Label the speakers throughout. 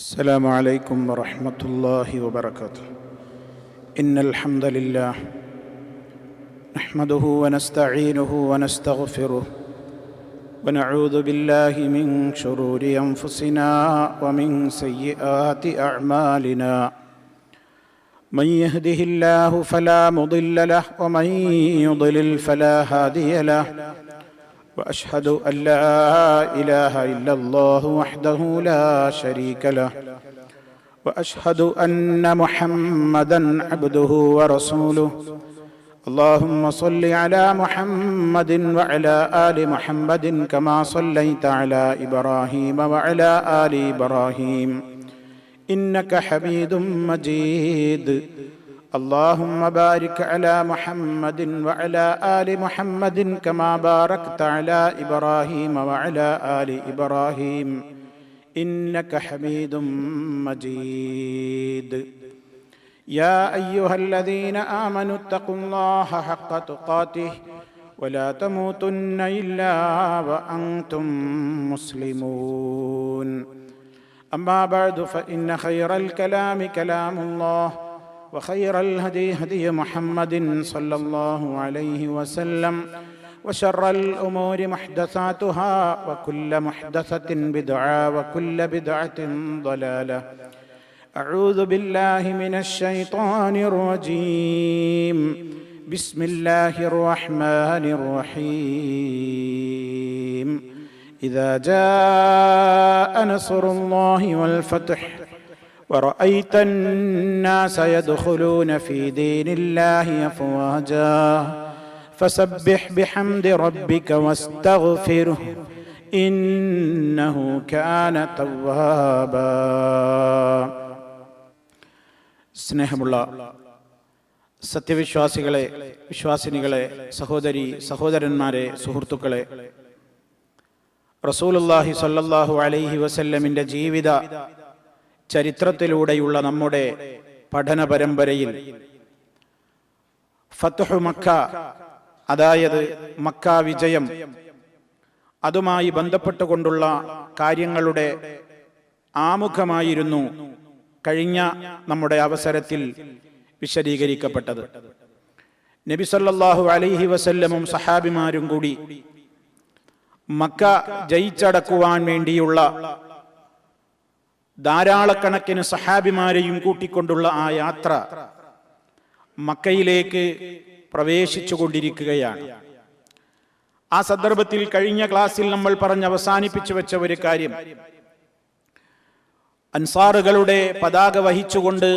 Speaker 1: السلام عليكم ورحمة الله وبركاته. إن الحمد لله نحمده ونستعينه ونستغفره ونعوذ بالله من شرور أنفسنا ومن سيئات أعمالنا. من يهده الله فلا مضل له ومن يضلل فلا هادي له. وأشهد أن لا إله إلا الله وحده لا شريك له. وأشهد أن محمدًا عبده ورسوله. اللهم صل على محمد وعلى آل محمد كما صليت على إبراهيم وعلى آل إبراهيم إنك حميد مجيد. اللهم بارك على محمد وعلى آل محمد كما باركت على إبراهيم وعلى آل إبراهيم إنك حميد مجيد. يا أيها الذين آمنوا اتقوا الله حق تقاته ولا تموتن إلا وأنتم مسلمون. أما بعد فإن خير الكلام كلام الله وخير الهدي هدي محمد صلى الله عليه وسلم وشر الأمور محدثاتها وكل محدثة بدعة وكل بدعة ضلالة. أعوذ بالله من الشيطان الرجيم. بسم الله الرحمن الرحيم. إذا جاء نصر الله والفتح ورأيت الناس يدخلون في دين الله أفواجا فسبح بحمد ربك واستغفره إنه كان توابا. സ്നേഹമുള്ള സത്യവിശ്വാസികളെ, വിശ്വാസിനികളെ, സഹോദരി സഹോദരന്മാരെ, സുഹൃത്തുക്കളെ, റസൂലുള്ളാഹി സ്വല്ലല്ലാഹു അലൈഹി വസല്ലമിന്റെ ജീവിത ചരിത്രത്തിലൂടെയുള്ള നമ്മുടെ പഠന പരമ്പരയിൽ ഫത്ഹു മക്ക, അതായത് മക്ക വിജയം, അതുമായി ബന്ധപ്പെട്ടുകൊണ്ടുള്ള കാര്യങ്ങളുടെ ആമുഖമായിരുന്നു കഴിഞ്ഞ നമ്മുടെ അവസരത്തിൽ വിശദീകരിക്കപ്പെട്ടത്. നബി സല്ലല്ലാഹു അലൈഹി വസല്ലമും സഹാബിമാരും കൂടി മക്ക ജയിച്ചടക്കുവാൻ വേണ്ടിയുള്ള ധാരാളക്കണക്കിന് സഹാബിമാരെയും കൂട്ടിക്കൊണ്ടുള്ള ആ യാത്ര മക്കയിലേക്ക് പ്രവേശിച്ചു കൊണ്ടിരിക്കുകയാണ്. ആ സന്ദർഭത്തിൽ കഴിഞ്ഞ ക്ലാസ്സിൽ നമ്മൾ പറഞ്ഞ് അവസാനിപ്പിച്ചു വെച്ച ഒരു കാര്യം, അൻസാറുകളുടെ പതാക വഹിച്ചുകൊണ്ട്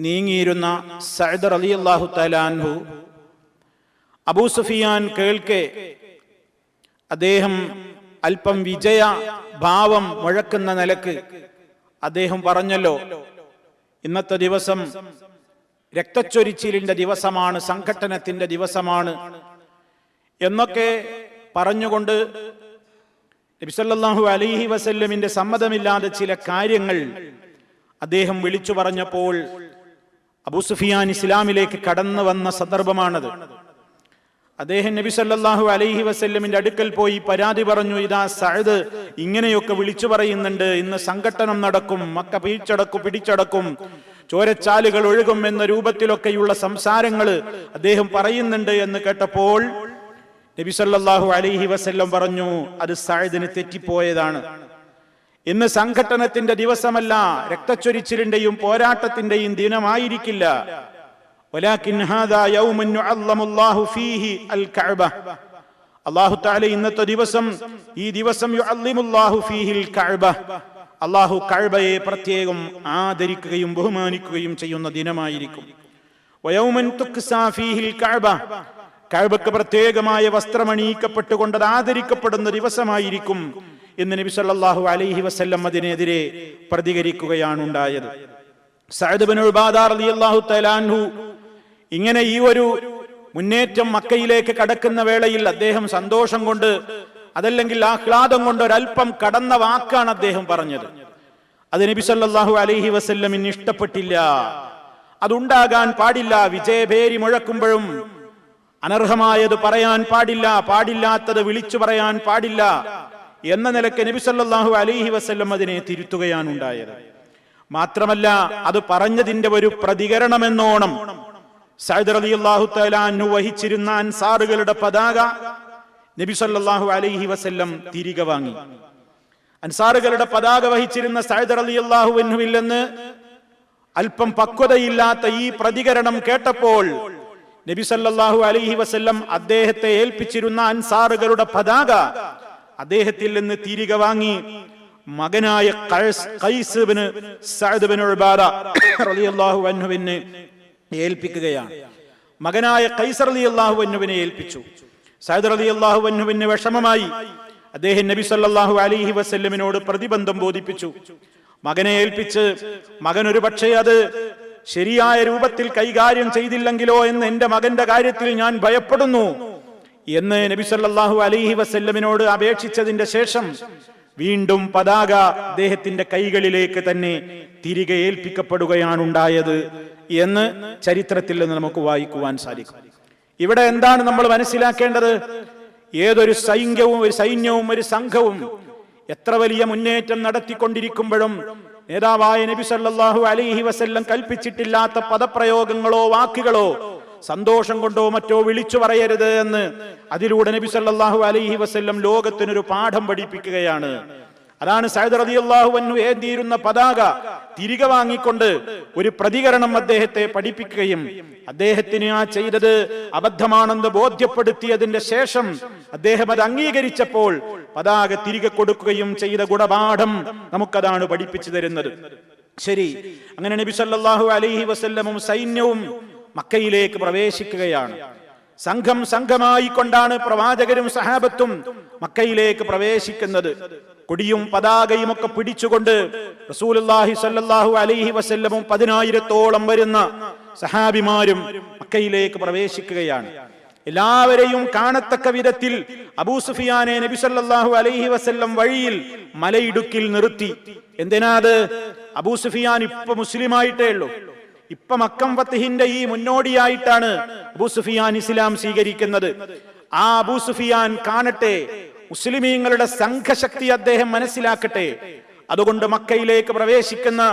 Speaker 1: നീങ്ങിയിരുന്ന സഅദ് റളിയല്ലാഹു തആല അൻഹു, അബൂ സുഫിയാൻ കേൾക്കെ അദ്ദേഹം അല്പം വിജയ ഭാവം മുഴക്കുന്ന നിലക്ക് അദ്ദേഹം പറഞ്ഞല്ലോ, ഇന്നത്തെ ദിവസം രക്തച്ചൊരിച്ചിലിന്റെ ദിവസമാണ്, സംഘട്ടനത്തിന്റെ ദിവസമാണ് എന്നൊക്കെ പറഞ്ഞുകൊണ്ട് നബി സല്ലല്ലാഹു അലൈഹി വസല്ലമിന്റെ സമ്മതമില്ലാതെ ചില കാര്യങ്ങൾ അദ്ദേഹം വിളിച്ചു പറഞ്ഞപ്പോൾ അബൂ സുഫിയാൻ ഇസ്ലാമിലേക്ക് കടന്നു വന്ന സന്ദർഭമാണത്. അദ്ദേഹം നബി സല്ലല്ലാഹു അലൈഹി വസല്ലമിന്റെ അടുക്കൽ പോയി പരാതി പറഞ്ഞു, ഇതാ സഅദ് ഇങ്ങനെയൊക്കെ വിളിച്ചു പറയുന്നുണ്ട്, ഇന്ന് സംഘട്ടനം നടക്കും, മക്ക പിടിച്ചടക്കും, ചോരച്ചാലുകൾ ഒഴുകും എന്ന രൂപത്തിലൊക്കെയുള്ള സംസാരങ്ങൾ അദ്ദേഹം പറയുന്നുണ്ട് എന്ന് കേട്ടപ്പോൾ നബി സല്ലല്ലാഹു അലൈഹി വസല്ലം പറഞ്ഞു, അത് സഅദിന് തെറ്റിപ്പോയതാണ്. ഇന്ന് സംഘട്ടനത്തിന്റെ ദിവസമല്ല, രക്തച്ചൊരിച്ചിലിന്റെയും പോരാട്ടത്തിന്റെയും ദിനമായിരിക്കില്ല. വലാകിൻ ഹാദാ യൗമുൻ യുഅല്ലമുല്ലാഹു ഫീഹി അൽ കഅബ. അല്ലാഹു തആല ഇന്നത്തെ ദിവസം, ഈ ദിവസം യുഅല്ലിമുല്ലാഹു ഫീഹിൽ കഅബ, അല്ലാഹു കഅബയെ പ്രത്യേകം ആദരിക്കുകയും ബഹുമാനിക്കുകയും ചെയ്യുന്ന ദിനമായിരിക്കും. വയൗമൻ തുക്സാ ഫീഹിൽ കഅബ, കഅബക്ക് പ്രത്യേകമായ വസ്ത്രമണിയിക്കപ്പെട്ടുകൊണ്ട് ആദരിക്കപ്പെടുന്ന ദിവസമായിരിക്കും എന്ന് നബി സല്ലല്ലാഹു അലൈഹി വസല്ലം അതിനെതിരെ പ്രതികരിക്കുകയാണ് ഉണ്ടായത്. സഅദ് ഇബ്നു ഉബാദ റളിയല്ലാഹു തആല അൻഹു ഇങ്ങനെ ഈ ഒരു മുന്നേറ്റം മക്കയിലേക്ക് കടക്കുന്ന വേളയിൽ അദ്ദേഹം സന്തോഷം കൊണ്ട്, അതല്ലെങ്കിൽ ആഹ്ലാദം കൊണ്ട് ഒരൽപ്പം കടന്ന വാക്കാണ് അദ്ദേഹം പറഞ്ഞത്. അത് നബി സല്ലല്ലാഹു അലൈഹി വസല്ലമിന് ഇഷ്ടപ്പെട്ടില്ല. അതുണ്ടാകാൻ പാടില്ല. വിജയഭേരി മുഴക്കുമ്പോഴും അനർഹമായത് പറയാൻ പാടില്ല, പാടില്ലാത്തത് വിളിച്ചു പറയാൻ പാടില്ല എന്ന നിലയ്ക്ക് നബി സല്ലല്ലാഹു അലൈഹി വസല്ലം അതിനെ തിരുത്തുകയാണ് ഉണ്ടായത്. മാത്രമല്ല, അത് പറഞ്ഞതിന്റെ ഒരു പ്രതികരണമെന്നോണം സഅദ് റളിയല്ലാഹു തആല അൻഹു വഹിച്ചിരുന്ന അൻസാറുകളുടെ പതാക നബി സല്ലല്ലാഹു അലൈഹി വസല്ലം തിരികെ വാങ്ങി. അൻസാറുകളുടെ പതാക വഹിച്ചിരുന്ന സഅദ് റളിയല്ലാഹു അൻഹുവിൽ നിന്ന് അല്പം പക്വതയില്ലാത്ത ഈ പ്രതികരണം കേട്ടപ്പോൾ നബി സല്ലല്ലാഹു അലൈഹി വസല്ലം അദ്ദേഹത്തെ ഏൽപ്പിച്ചിരുന്ന അൻസാറുകളുടെ പതാക അദ്ദേഹത്തിൽ നിന്ന് തിരികെ വാങ്ങി മകനായ ഖൈസ് ഇബ്നു സഅദ് ഇബ്നു ഉബാദ റളിയല്ലാഹു അൻഹുവിനെ ഏൽപ്പിക്കുകയാണ്. മകനായ ഖൈസ് റളിയല്ലാഹു അൻഹുവിനെ ഏൽപ്പിച്ചു. സഅദ് റളിയല്ലാഹു അൻഹുവിന് വിഷമമായി. അദ്ദേഹം നബി സല്ലല്ലാഹു അലൈഹി വസല്ലമിനോട് പ്രതിബന്ധം ബോധിപ്പിച്ചു. മകനെ ഏൽപ്പിച്ച് മകൻ ഒരു പക്ഷേ അത് ശരിയായ രൂപത്തിൽ കൈകാര്യം ചെയ്തില്ലെങ്കിലോ എന്ന് എന്റെ മകന്റെ കാര്യത്തിൽ ഞാൻ ഭയപ്പെടുന്നു എന്ന് നബി സല്ലല്ലാഹു അലൈഹി വസല്ലമിനോട് അപേക്ഷിച്ചതിന്റെ ശേഷം വീണ്ടും പതാക അദ്ദേഹത്തിന്റെ കൈകളിലേക്ക് തന്നെ തിരികെ ഏൽപ്പിക്കപ്പെടുകയാണ് ഉണ്ടായത് എന്ന് ചരിത്രത്തിൽ നിന്ന് നമുക്ക് വായിക്കുവാൻ സാധിക്കും. ഇവിടെ എന്താണ് നമ്മൾ മനസ്സിലാക്കേണ്ടത്? ഏതൊരു സൈന്യവും ഒരു സംഘവും എത്ര വലിയ മുന്നേറ്റം നടത്തിക്കൊണ്ടിരിക്കുമ്പോഴും നേതാവായ നബി സല്ലല്ലാഹു അലൈഹി വസല്ലം കൽപ്പിച്ചിട്ടില്ലാത്ത പദപ്രയോഗങ്ങളോ വാക്കുകളോ സന്തോഷം കൊണ്ടോ മറ്റോ വിളിച്ചു പറയരുത് എന്ന് അതിലൂടെ നബി സല്ലല്ലാഹു അലൈഹി വസല്ലം ലോകത്തിനൊരു പാഠം പഠിപ്പിക്കുകയാണ്. അതാണ് സഅദ് റളിയല്ലാഹു അൻഹു ഏന്തിയിരുന്ന പതാക തിരികെ വാങ്ങിക്കൊണ്ട് ഒരു പ്രതികരണം അദ്ദേഹത്തെ പഠിപ്പിക്കുകയും അദ്ദേഹത്തിന് ആ ചെയ്തത് അബദ്ധമാണെന്ന് ബോധ്യപ്പെടുത്തിയതിന്റെ ശേഷം അദ്ദേഹം അത് അംഗീകരിച്ചപ്പോൾ പതാക തിരികെ കൊടുക്കുകയും ചെയ്ത ഗുണപാഠം നമുക്കതാണ് പഠിപ്പിച്ചു തരുന്നത്. ശരി, അങ്ങനെ നബി സല്ലല്ലാഹു അലൈഹി വസല്ലമും സൈന്യവും മക്കയിലേക്ക് പ്രവേശിക്കുകയാണ്. സംഘമായി കൊണ്ടാണ് പ്രവാചകരും സഹാബത്തും മക്കയിലേക്ക് പ്രവേശിക്കുന്നത്. കൊടിയും പതാകയും ഒക്കെ പിടിച്ചുകൊണ്ട് റസൂലുള്ളാഹി സ്വല്ലല്ലാഹു അലൈഹി വസല്ലമും 10,000-ഓളം വരുന്ന സഹാബിമാരും മക്കയിലേക്ക് പ്രവേശിക്കുകയാണ്. എല്ലാവരെയും കാണത്തക്ക വിധത്തിൽ അബൂ സുഫിയാനെ നബി സല്ലല്ലാഹു അലൈഹി വസല്ലം വഴിയിൽ മലയിടുക്കിൽ നിർത്തി. എന്തിനാത്? അബൂ സുഫിയാൻ ഇപ്പൊ മുസ്ലിമായിട്ടേ ഉള്ളൂ. ഇപ്പൊ മക്കം ഫത്ഹിന്റെ ഈ മുന്നോടിയായിട്ടാണ് അബൂ സുഫിയാൻ ഇസ്ലാം സ്വീകരിക്കുന്നത്. ആ അബൂ സുഫിയാൻ കാണട്ടെ, മുസ്ലിമീങ്ങളുടെ സംഘശക്തി അദ്ദേഹം മനസ്സിലാക്കട്ടെ. അതുകൊണ്ട് മക്കയിലേക്ക് പ്രവേശിക്കുന്ന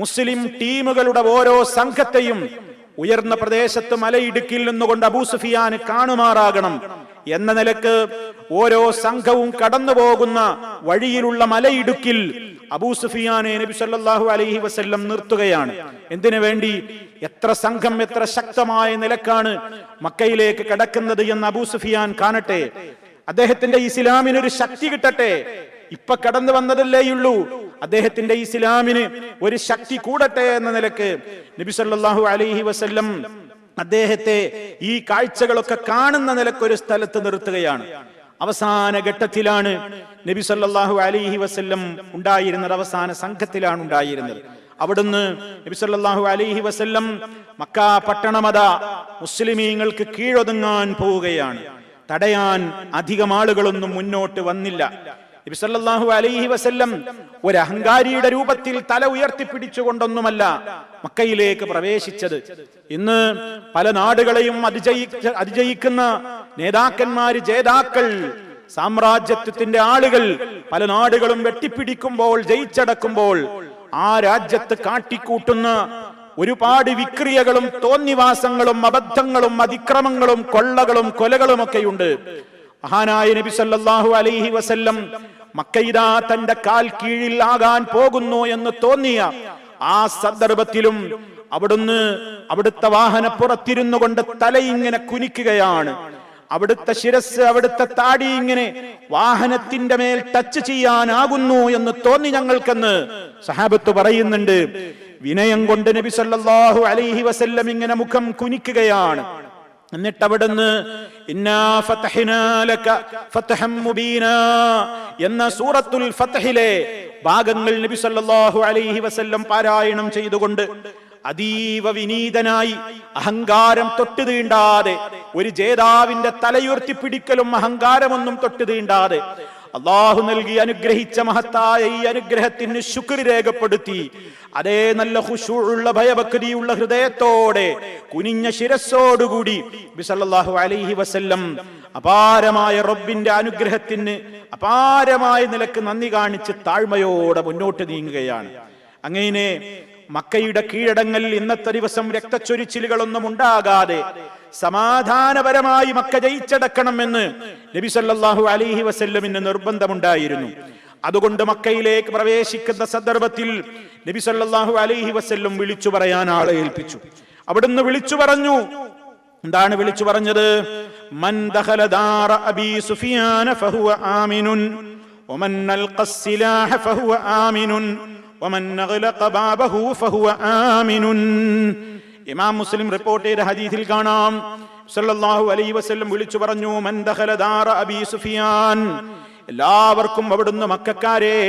Speaker 1: മുസ്ലിം ടീമുകളുടെ ഓരോ സംഘത്തെയും ഉയർന്ന പ്രദേശത്ത് മലയിടുക്കിൽ നിന്നുകൊണ്ട് അബൂ സുഫിയാൻ കാണുമാറാകണം എന്ന നിലക്ക് ഓരോ സംഘവും കടന്നു പോകുന്ന വഴിയിലുള്ള മലയിടുക്കിൽ അബൂ സുഫിയാനെ നബി സല്ലല്ലാഹു അലൈഹി വസല്ലം നിർത്തുകയാണ്. എന്തിനു വേണ്ടി? എത്ര സംഘം എത്ര ശക്തമായ നിലക്കാണ് മക്കയിലേക്ക് കടക്കുന്നത് എന്ന് അബൂ സുഫിയാൻ കാണട്ടെ. അദ്ദേഹത്തിന്റെ ഇസ്ലാമിനൊരു ശക്തി കിട്ടട്ടെ. ഇപ്പൊ കടന്നു വന്നതല്ലേയുള്ളൂ, അദ്ദേഹത്തിന്റെ ഇസ്ലാമിന് ഒരു ശക്തി കൂടട്ടെ എന്ന നിലക്ക് നബി സല്ലല്ലാഹു അലൈഹി വസല്ലം അദ്ദേഹത്തെ ഈ കാഴ്ചകളൊക്കെ കാണുന്ന നിലക്ക് ഒരു സ്ഥലത്ത് നിർത്തുകയാണ്. അവസാന ഘട്ടത്തിലാണ് നബി സല്ലല്ലാഹു അലൈഹി വസല്ലം ഉണ്ടായിരുന്നത്. അവസാന സംഘത്തിലാണ് ഉണ്ടായിരുന്നത്. അവിടുന്ന് നബി സല്ലല്ലാഹു അലൈഹി വസല്ലം മക്ക പട്ടണമത മുസ്ലിമീങ്ങൾക്ക് കീഴൊതുങ്ങാൻ പോവുകയാണ്. തടയാൻ അധികം ആളുകളൊന്നും മുന്നോട്ട് വന്നില്ല. നബി സല്ലല്ലാഹു അലൈഹി വസല്ലം ഒരു അഹങ്കാരിയുടെ രൂപത്തിൽ തല ഉയർത്തിപ്പിടിച്ചുകൊണ്ടൊന്നുമല്ല മക്കയിലേക്ക് പ്രവേശിച്ചത്. ഇന്ന് പല നാടുകളെയും അതിജയിക്കുന്ന നേതാക്കന്മാര്, ജേതാക്കൾ, സാമ്രാജ്യത്വത്തിന്റെ ആളുകൾ പല നാടുകളും വെട്ടിപ്പിടിക്കുമ്പോൾ, ജയിച്ചടക്കുമ്പോൾ ആ രാജ്യത്ത് കാട്ടിക്കൂട്ടുന്ന ഒരുപാട് വിക്രിയകളും തോന്നിവാസങ്ങളും അബദ്ധങ്ങളും അതിക്രമങ്ങളും കൊള്ളകളും കൊലകളും ഒക്കെയുണ്ട്. മഹാനായ നബി സല്ലല്ലാഹു അലൈഹി വസല്ലം മക്കയിദാ തന്റെ കാൽ കീഴിൽ ആകാൻ പോകുന്നു എന്ന് തോന്നിയ ആ സന്ദർഭത്തിലും അവിടുന്ന് അവിടുത്തെ വാഹനപ്പുറത്തിരുന്നു കൊണ്ട് തലയിങ്ങനെ കുനിക്കുകയാണ്. അവിടുത്തെ ശിരസ്, അവിടുത്തെ താടി ഇങ്ങനെ വാഹനത്തിന്റെ മേൽ ടച്ച് ചെയ്യാനാകുന്നു എന്ന് തോന്നി ഞങ്ങൾക്കെന്ന് സഹാബത്ത് പറയുന്നുണ്ട്. വിനയം കൊണ്ട് നബി സല്ലല്ലാഹു അലൈഹി വസല്ലം ഇങ്ങനെ മുഖം കുനിക്കുകയാണ്. എന്നിട്ട് അവിടുന്ന് ഇന്നാ ഫതഹ്നാ ലക ഫതഹം മുബീനാ എന്ന സൂറത്തുൽ ഫത്ഹിലെ ഭാഗങ്ങൾ നബി സല്ലല്ലാഹു അലൈഹി വസല്ലം പാരായണം ചെയ്തുകൊണ്ട് അതീവ വിനീതനായി, അഹങ്കാരം തൊട്ടു തീണ്ടാതെ, ഒരു ജേതാവിന്റെ തലയുയർത്തിപ്പിടിക്കലും അഹങ്കാരമൊന്നും തൊട്ടു തീണ്ടാതെ അള്ളാഹു നൽകി അനുഗ്രഹിച്ച മഹത്തായ ഈ അനുഗ്രഹത്തിന് ശുക്ർ രേഖപ്പെടുത്തി അതേ നല്ല ഖുശൂഉള്ള ഭയഭക്തിയുള്ള ഹൃദയത്തോടെ കുനിഞ്ഞ ശിരസ്സോടുകൂടി നബി സല്ലല്ലാഹു അലൈഹി വസല്ലം അപാരമായ റബ്ബിന്റെ അനുഗ്രഹത്തിന് അപാരമായ നിലക്ക് നന്ദി കാണിച്ച് താഴ്മയോടെ മുന്നോട്ട് നീങ്ങുകയാണ്. അങ്ങനെ മക്കയുടെ കീഴടങ്ങളിൽ ഇന്നത്തെ ദിവസം രക്തച്ചൊരിച്ചിലുകളൊന്നും ഉണ്ടാകാതെ സമാധാനപരമായി മക്ക ജയിച്ചടക്കണമെന്ന് നബി സല്ലല്ലാഹു അലൈഹി വസല്ലമിന് നിർബന്ധമുണ്ടായിരുന്നു. അതുകൊണ്ട് മക്കയിലേക്ക് പ്രവേശിക്കുന്ന സന്ദർഭത്തിൽ നബി സല്ലല്ലാഹു അലൈഹി വസല്ലം വിളിച്ചു പറയാൻ ആളെ ഏൽപ്പിച്ചു. അവിടുന്ന് വിളിച്ചു പറഞ്ഞു. എന്താണ് വിളിച്ചു പറഞ്ഞത്? മൻ ദഖല ദാറ അബീ സുഫിയാന ഫഹുവ ആമിനുൻ വമൻ അൽഖ സിലാഹ ഫഹുവ ആമിനുൻ വമൻ അഗ്ലഖ ബാബഹു ഫഹുവ ആമിനുൻ. ഇമാം മുസ്ലിം റിപ്പോർട്ട് ചെയ്ത ഹദീസിൽ കാണാം, സല്ലല്ലാഹു അലൈഹി വസല്ലം വിളിച്ചു പറഞ്ഞു, മൻ ദഖല ദാറ അബീ സുഫിയാൻ, എല്ലാവർക്കും അവിടുന്ന് മക്കക്കാരെ,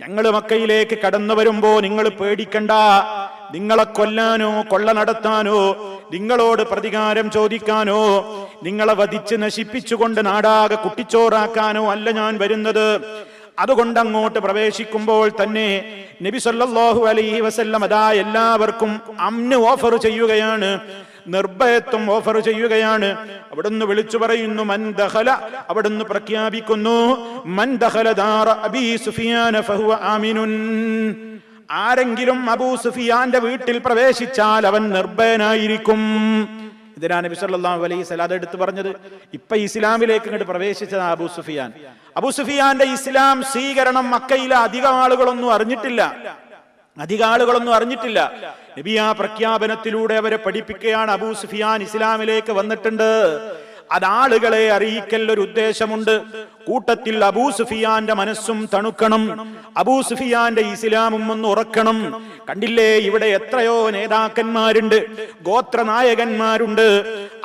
Speaker 1: ഞങ്ങൾ മക്കയിലേക്ക് കടന്നു വരുമ്പോ നിങ്ങൾ പേടിക്കണ്ട. നിങ്ങളെ കൊല്ലാനോ കൊള്ള നടത്താനോ നിങ്ങളോട് പ്രതികാരം ചോദിക്കാനോ നിങ്ങളെ വധിച്ച് നശിപ്പിച്ചുകൊണ്ട് നാടാകെ കുട്ടിച്ചോറാക്കാനോ അല്ല ഞാൻ വരുന്നത്. അതുകൊണ്ട് അങ്ങോട്ട് പ്രവേശിക്കുമ്പോൾ തന്നെ നബി സല്ലല്ലാഹു അലൈഹി വസല്ലം അതാ എല്ലാവർക്കും അമ്ന് ഓഫർ ചെയ്യുകയാണ്, നിർഭയത്വം ഓഫർ ചെയ്യുകയാണ്. അവിടുന്ന് വിളിച്ചു പറയുന്നു മൻ ദഖല, അവിടുന്ന് പ്രഖ്യാപിക്കുന്നു മൻ ദഖല ദാറ അബീ സുഫിയാന ഫഹുവ ആമിനുൻ. ആരെങ്കിലും അബൂ സുഫിയാന്റെ വീട്ടിൽ പ്രവേശിച്ചാൽ അവൻ നിർഭയനായിരിക്കും. ഇതിനാ നബി സല്ലല്ലാഹു അലൈഹി വസല്ലം അതെടുത്ത് പറഞ്ഞത്. ഇപ്പൊ ഇസ്ലാമിലേക്ക് ഇങ്ങോട്ട് പ്രവേശിച്ചത് അബൂ സുഫിയാൻ. അബൂ സുഫിയാന്റെ ഇസ്ലാം സ്വീകരണം മക്കയിലെ അധിക ആളുകളൊന്നും അറിഞ്ഞിട്ടില്ല. നബി ആ പ്രഖ്യാപനത്തിലൂടെ അവരെ പഠിപ്പിക്കുകയാണ്, അബൂ സുഫിയാൻ ഇസ്ലാമിലേക്ക് വന്നിട്ടുണ്ട്. അതാളുകളെ അറിയിക്കൽ ഒരു ഉദ്ദേശമുണ്ട്. കൂട്ടത്തിൽ അബൂ സുഫിയാന്റെ മനസ്സും തണുക്കണം, അബൂ സുഫിയാന്റെ ഇസ്ലാമും ഒന്ന് ഉറക്കണം. കണ്ടില്ലേ, ഇവിടെ എത്രയോ നേതാക്കന്മാരുണ്ട്, ഗോത്രനായകന്മാരുണ്ട്,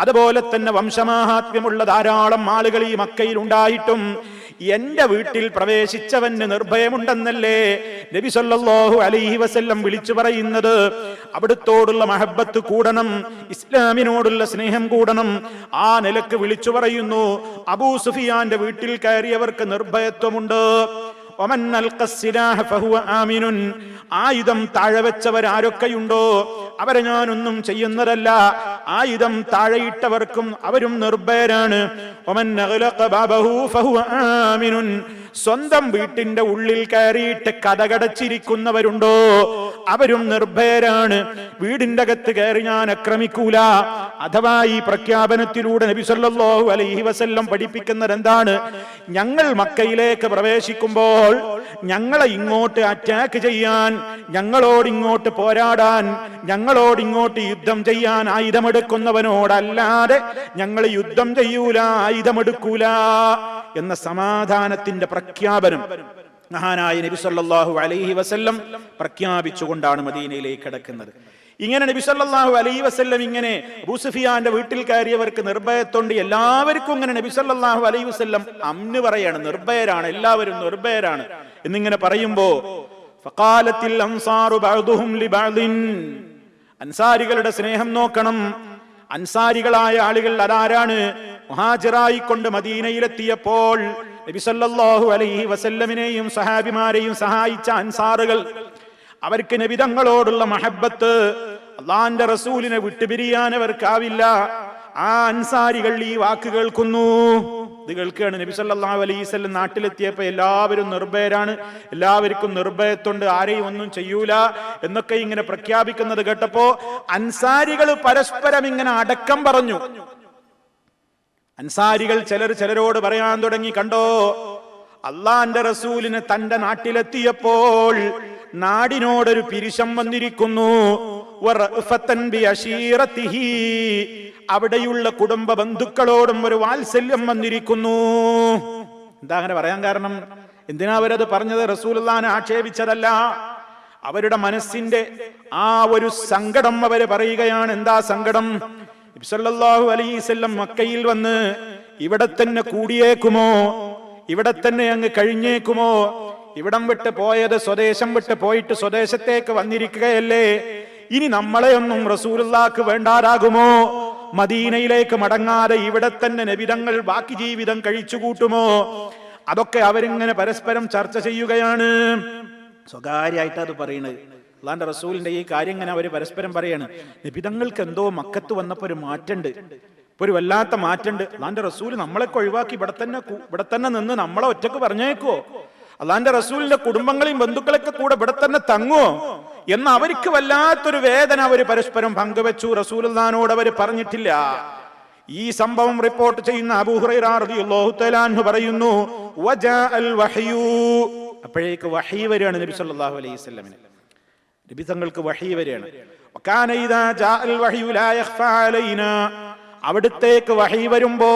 Speaker 1: അതുപോലെ തന്നെ വംശമാഹാത്മ്യമുള്ള ധാരാളം ആളുകൾ ഈ മക്കയിൽ ഉണ്ടായിട്ടും എന്റെ വീട്ടിൽ പ്രവേശിച്ചവന് നിർഭയമുണ്ടെന്നല്ലേ നബി സല്ലല്ലാഹു അലൈഹി വസല്ലം വിളിച്ചു പറയുന്നത്. അവിടുത്തോടുള്ള മഹബത്ത് കൂടണം, ഇസ്ലാമിനോടുള്ള സ്നേഹം കൂടണം. ആ നിലക്ക് വിളിച്ചു പറയുന്നു, അബൂ സുഫിയാന്റെ വീട്ടിൽ കയറിയവർക്ക് നിർഭയത്വമുണ്ട്. വമൻ അൽഖ സിലാഹ ഫഹുവ ആമിനുൻ. ആയുധം താഴെ വെച്ചവരാരൊക്കെയുണ്ടോ അവരെ ഞാനൊന്നും ചെയ്യുന്നതല്ല. ആയുധം താഴെയിട്ടവർക്കും അവരും നിർഭയരാണ്. വമൻ അഗ്ലഖ ബാബഹു ഫഹുവ ആമിനുൻ. സ്വന്തം വീട്ടിന്റെ ഉള്ളിൽ കയറിയിട്ട് കതകടച്ചിരിക്കുന്നവരുണ്ടോ അവരും നിർഭയരാണ്. വീടിന്റെ അകത്ത് കയറി ഞാൻ ആക്രമിക്കൂല. അഥവാ ഈ പ്രഖ്യാപനത്തിലൂടെ നബി സല്ലല്ലാഹു അലൈഹി വസല്ലം പഠിപ്പിക്കുന്നത് എന്താണ്? ഞങ്ങൾ മക്കയിലേക്ക് പ്രവേശിക്കുമ്പോൾ ഞങ്ങളെ ഇങ്ങോട്ട് അറ്റാക്ക് ചെയ്യാൻ, ഞങ്ങളോട് ഇങ്ങോട്ട് പോരാടാൻ, ഞങ്ങളോട് ഇങ്ങോട്ട് യുദ്ധം ചെയ്യാൻ ആയുധമെടുക്കുന്നവനോടല്ലാതെ ഞങ്ങൾ യുദ്ധം ചെയ്യൂല, ആയുധമെടുക്കൂല എന്ന സമാധാനത്തിന്റെ പ്രഖ്യാപനം മഹാനായ നബി സല്ലല്ലാഹു അലൈഹി വസല്ലം പ്രഖ്യാപിച്ചുകൊണ്ടാണ് മദീനയിലേക്ക് കടക്കുന്നത്. ഇങ്ങനെ നബി സല്ലല്ലാഹു അലൈഹി വസല്ലം ഇങ്ങനെ അബൂ സുഫിയാന്റെ വീട്ടിൽ കയറിയവർക്ക് നിർഭയത്വണ്ട്. എല്ലാവർക്കും ഇങ്ങനെ നബി സല്ലല്ലാഹു അലൈഹി വസല്ലം അമ്ന് പറയാണ്, നിർഭയരാണ്, എല്ലാവരും നിർഭയരാണ് എന്നിങ്ങനെ പറയുമ്പോ ഫഖാലത്തിൽ അൻസാറു ബഅദുഹും ലിബഅദിൻ. അൻസാരികളുടെ സ്നേഹം നോക്കണം. അൻസാരികളായ ആളുകൾ അതാരാണ്? മുഹാജിറായിക്കൊണ്ട് മദീനയിലെത്തിയപ്പോൾ നബി സല്ലല്ലാഹു അലൈഹി വസല്ലമിനെയും സഹാബിമാരെയും സഹായിച്ച അൻസാറുകൾ, അവർക്ക് നബി തങ്ങളോടുള്ള മഹബത്ത്, അള്ളാന്റെ റസൂലിനെ വിട്ടുപിരിയാൻ അവർക്കാവില്ല. ആ അൻസാരികൾ ഈ വാക്ക് കേൾക്കുന്നു. ഇത് കേൾക്കുകയാണ്. നബി സല്ലല്ലാഹു അലൈഹി വസല്ലം നാട്ടിലെത്തിയപ്പോ എല്ലാവരും നിർഭയരാണ്, എല്ലാവർക്കും നിർഭയത്വണ്ട്, ആരെയും ഒന്നും ചെയ്യൂല എന്നൊക്കെ ഇങ്ങനെ പ്രഖ്യാപിക്കുന്നത് കേട്ടപ്പോ അൻസാരികൾ പരസ്പരം ഇങ്ങനെ അടക്കം പറഞ്ഞു. അൻസാരികൾ ചിലരോട് പറയാൻ തുടങ്ങി, കണ്ടോ, അള്ളാന്റെ റസൂലിന് തന്റെ നാട്ടിലെത്തിയപ്പോൾ നാടിനോടൊരു പിരിശം വന്നിരിക്കുന്നു. അവിടെയുള്ള കുടുംബ ബന്ധുക്കളോടും ഒരു വാത്സല്യം വന്നിരിക്കുന്നു. എന്താ അങ്ങനെ പറയാൻ കാരണം? എന്തിനാ അവരത് പറഞ്ഞത്? റസൂലുള്ളാഹിനെ ആക്ഷേപിച്ചതല്ല, അവരുടെ മനസ്സിന്റെ ആ ഒരു സങ്കടം അവര് പറയുകയാണ്. എന്താ സങ്കടം? നബി സല്ലല്ലാഹു അലൈഹി വസല്ലം മക്കയിൽ വന്ന് ഇവിടെ തന്നെ കൂടിയേക്കുമോ, ഇവിടെ തന്നെ അങ്ങ് കഴിഞ്ഞേക്കുമോ? ഇവിടം വിട്ട് പോയത് സ്വദേശം വിട്ട് പോയിട്ട് സ്വദേശത്തേക്ക് വന്നിരിക്കുകയല്ലേ? ഇനി നമ്മളെയൊന്നും റസൂലുള്ളാഹിക്ക് വേണ്ടാതാകുമോ? മദീനയിലേക്ക് മടങ്ങാതെ ഇവിടെ തന്നെ നബിതങ്ങൾ ബാക്കി ജീവിതം കഴിച്ചു കൂട്ടുമോ? അതൊക്കെ അവരിങ്ങനെ പരസ്പരം ചർച്ച ചെയ്യുകയാണ്. സ്വകാര്യമായിട്ട് അത് പറയുന്നത്. അള്ളാന്റെ റസൂലിന്റെ ഈ കാര്യം ഇങ്ങനെ അവര് പരസ്പരം പറയാണ്. നബിതങ്ങൾക്ക് എന്തോ മക്കത്ത് വന്നപ്പോ ഒരു മാറ്റമുണ്ട്, ഒരു വല്ലാത്ത മാറ്റമുണ്ട്. അള്ളാന്റെ റസൂൽ നമ്മളൊക്കെ ഒഴിവാക്കി ഇവിടെ തന്നെ നിന്ന് നമ്മളെ ഒറ്റക്ക് പറഞ്ഞേക്കോ? അള്ളാന്റെ റസൂലിന്റെ കുടുംബങ്ങളെയും ബന്ധുക്കളൊക്കെ കൂടെ ഇവിടെ തന്നെ തങ്ങുവോ എന്ന് അവർക്ക് വല്ലാത്തൊരു വേദന അവർ പരസ്പരം പങ്കുവെച്ചു. റസൂലുള്ളാഹിനോട് അവർ പറഞ്ഞിട്ടില്ല. ഈ സംഭവം റിപ്പോർട്ട് ചെയ്യുന്ന അബൂ ഹുറൈറ റളിയല്ലാഹു തആല അൻഹു പറയുന്നു, വജാഅൽ വഹ്യു, അപ്പോഴേക്ക് വഹീ വരികയാണ് നബി സല്ലല്ലാഹു അലൈഹി വസല്ലമിന്. നബി തങ്ങൾക്ക് വഹീ വരികയാണ്. വകാന ഇദാ ജാഅൽ വഹ്യു ലാ യഖ്ഫാ അലൈനാ, അവിടുത്തേക്ക് വഹീ വരുമ്പോ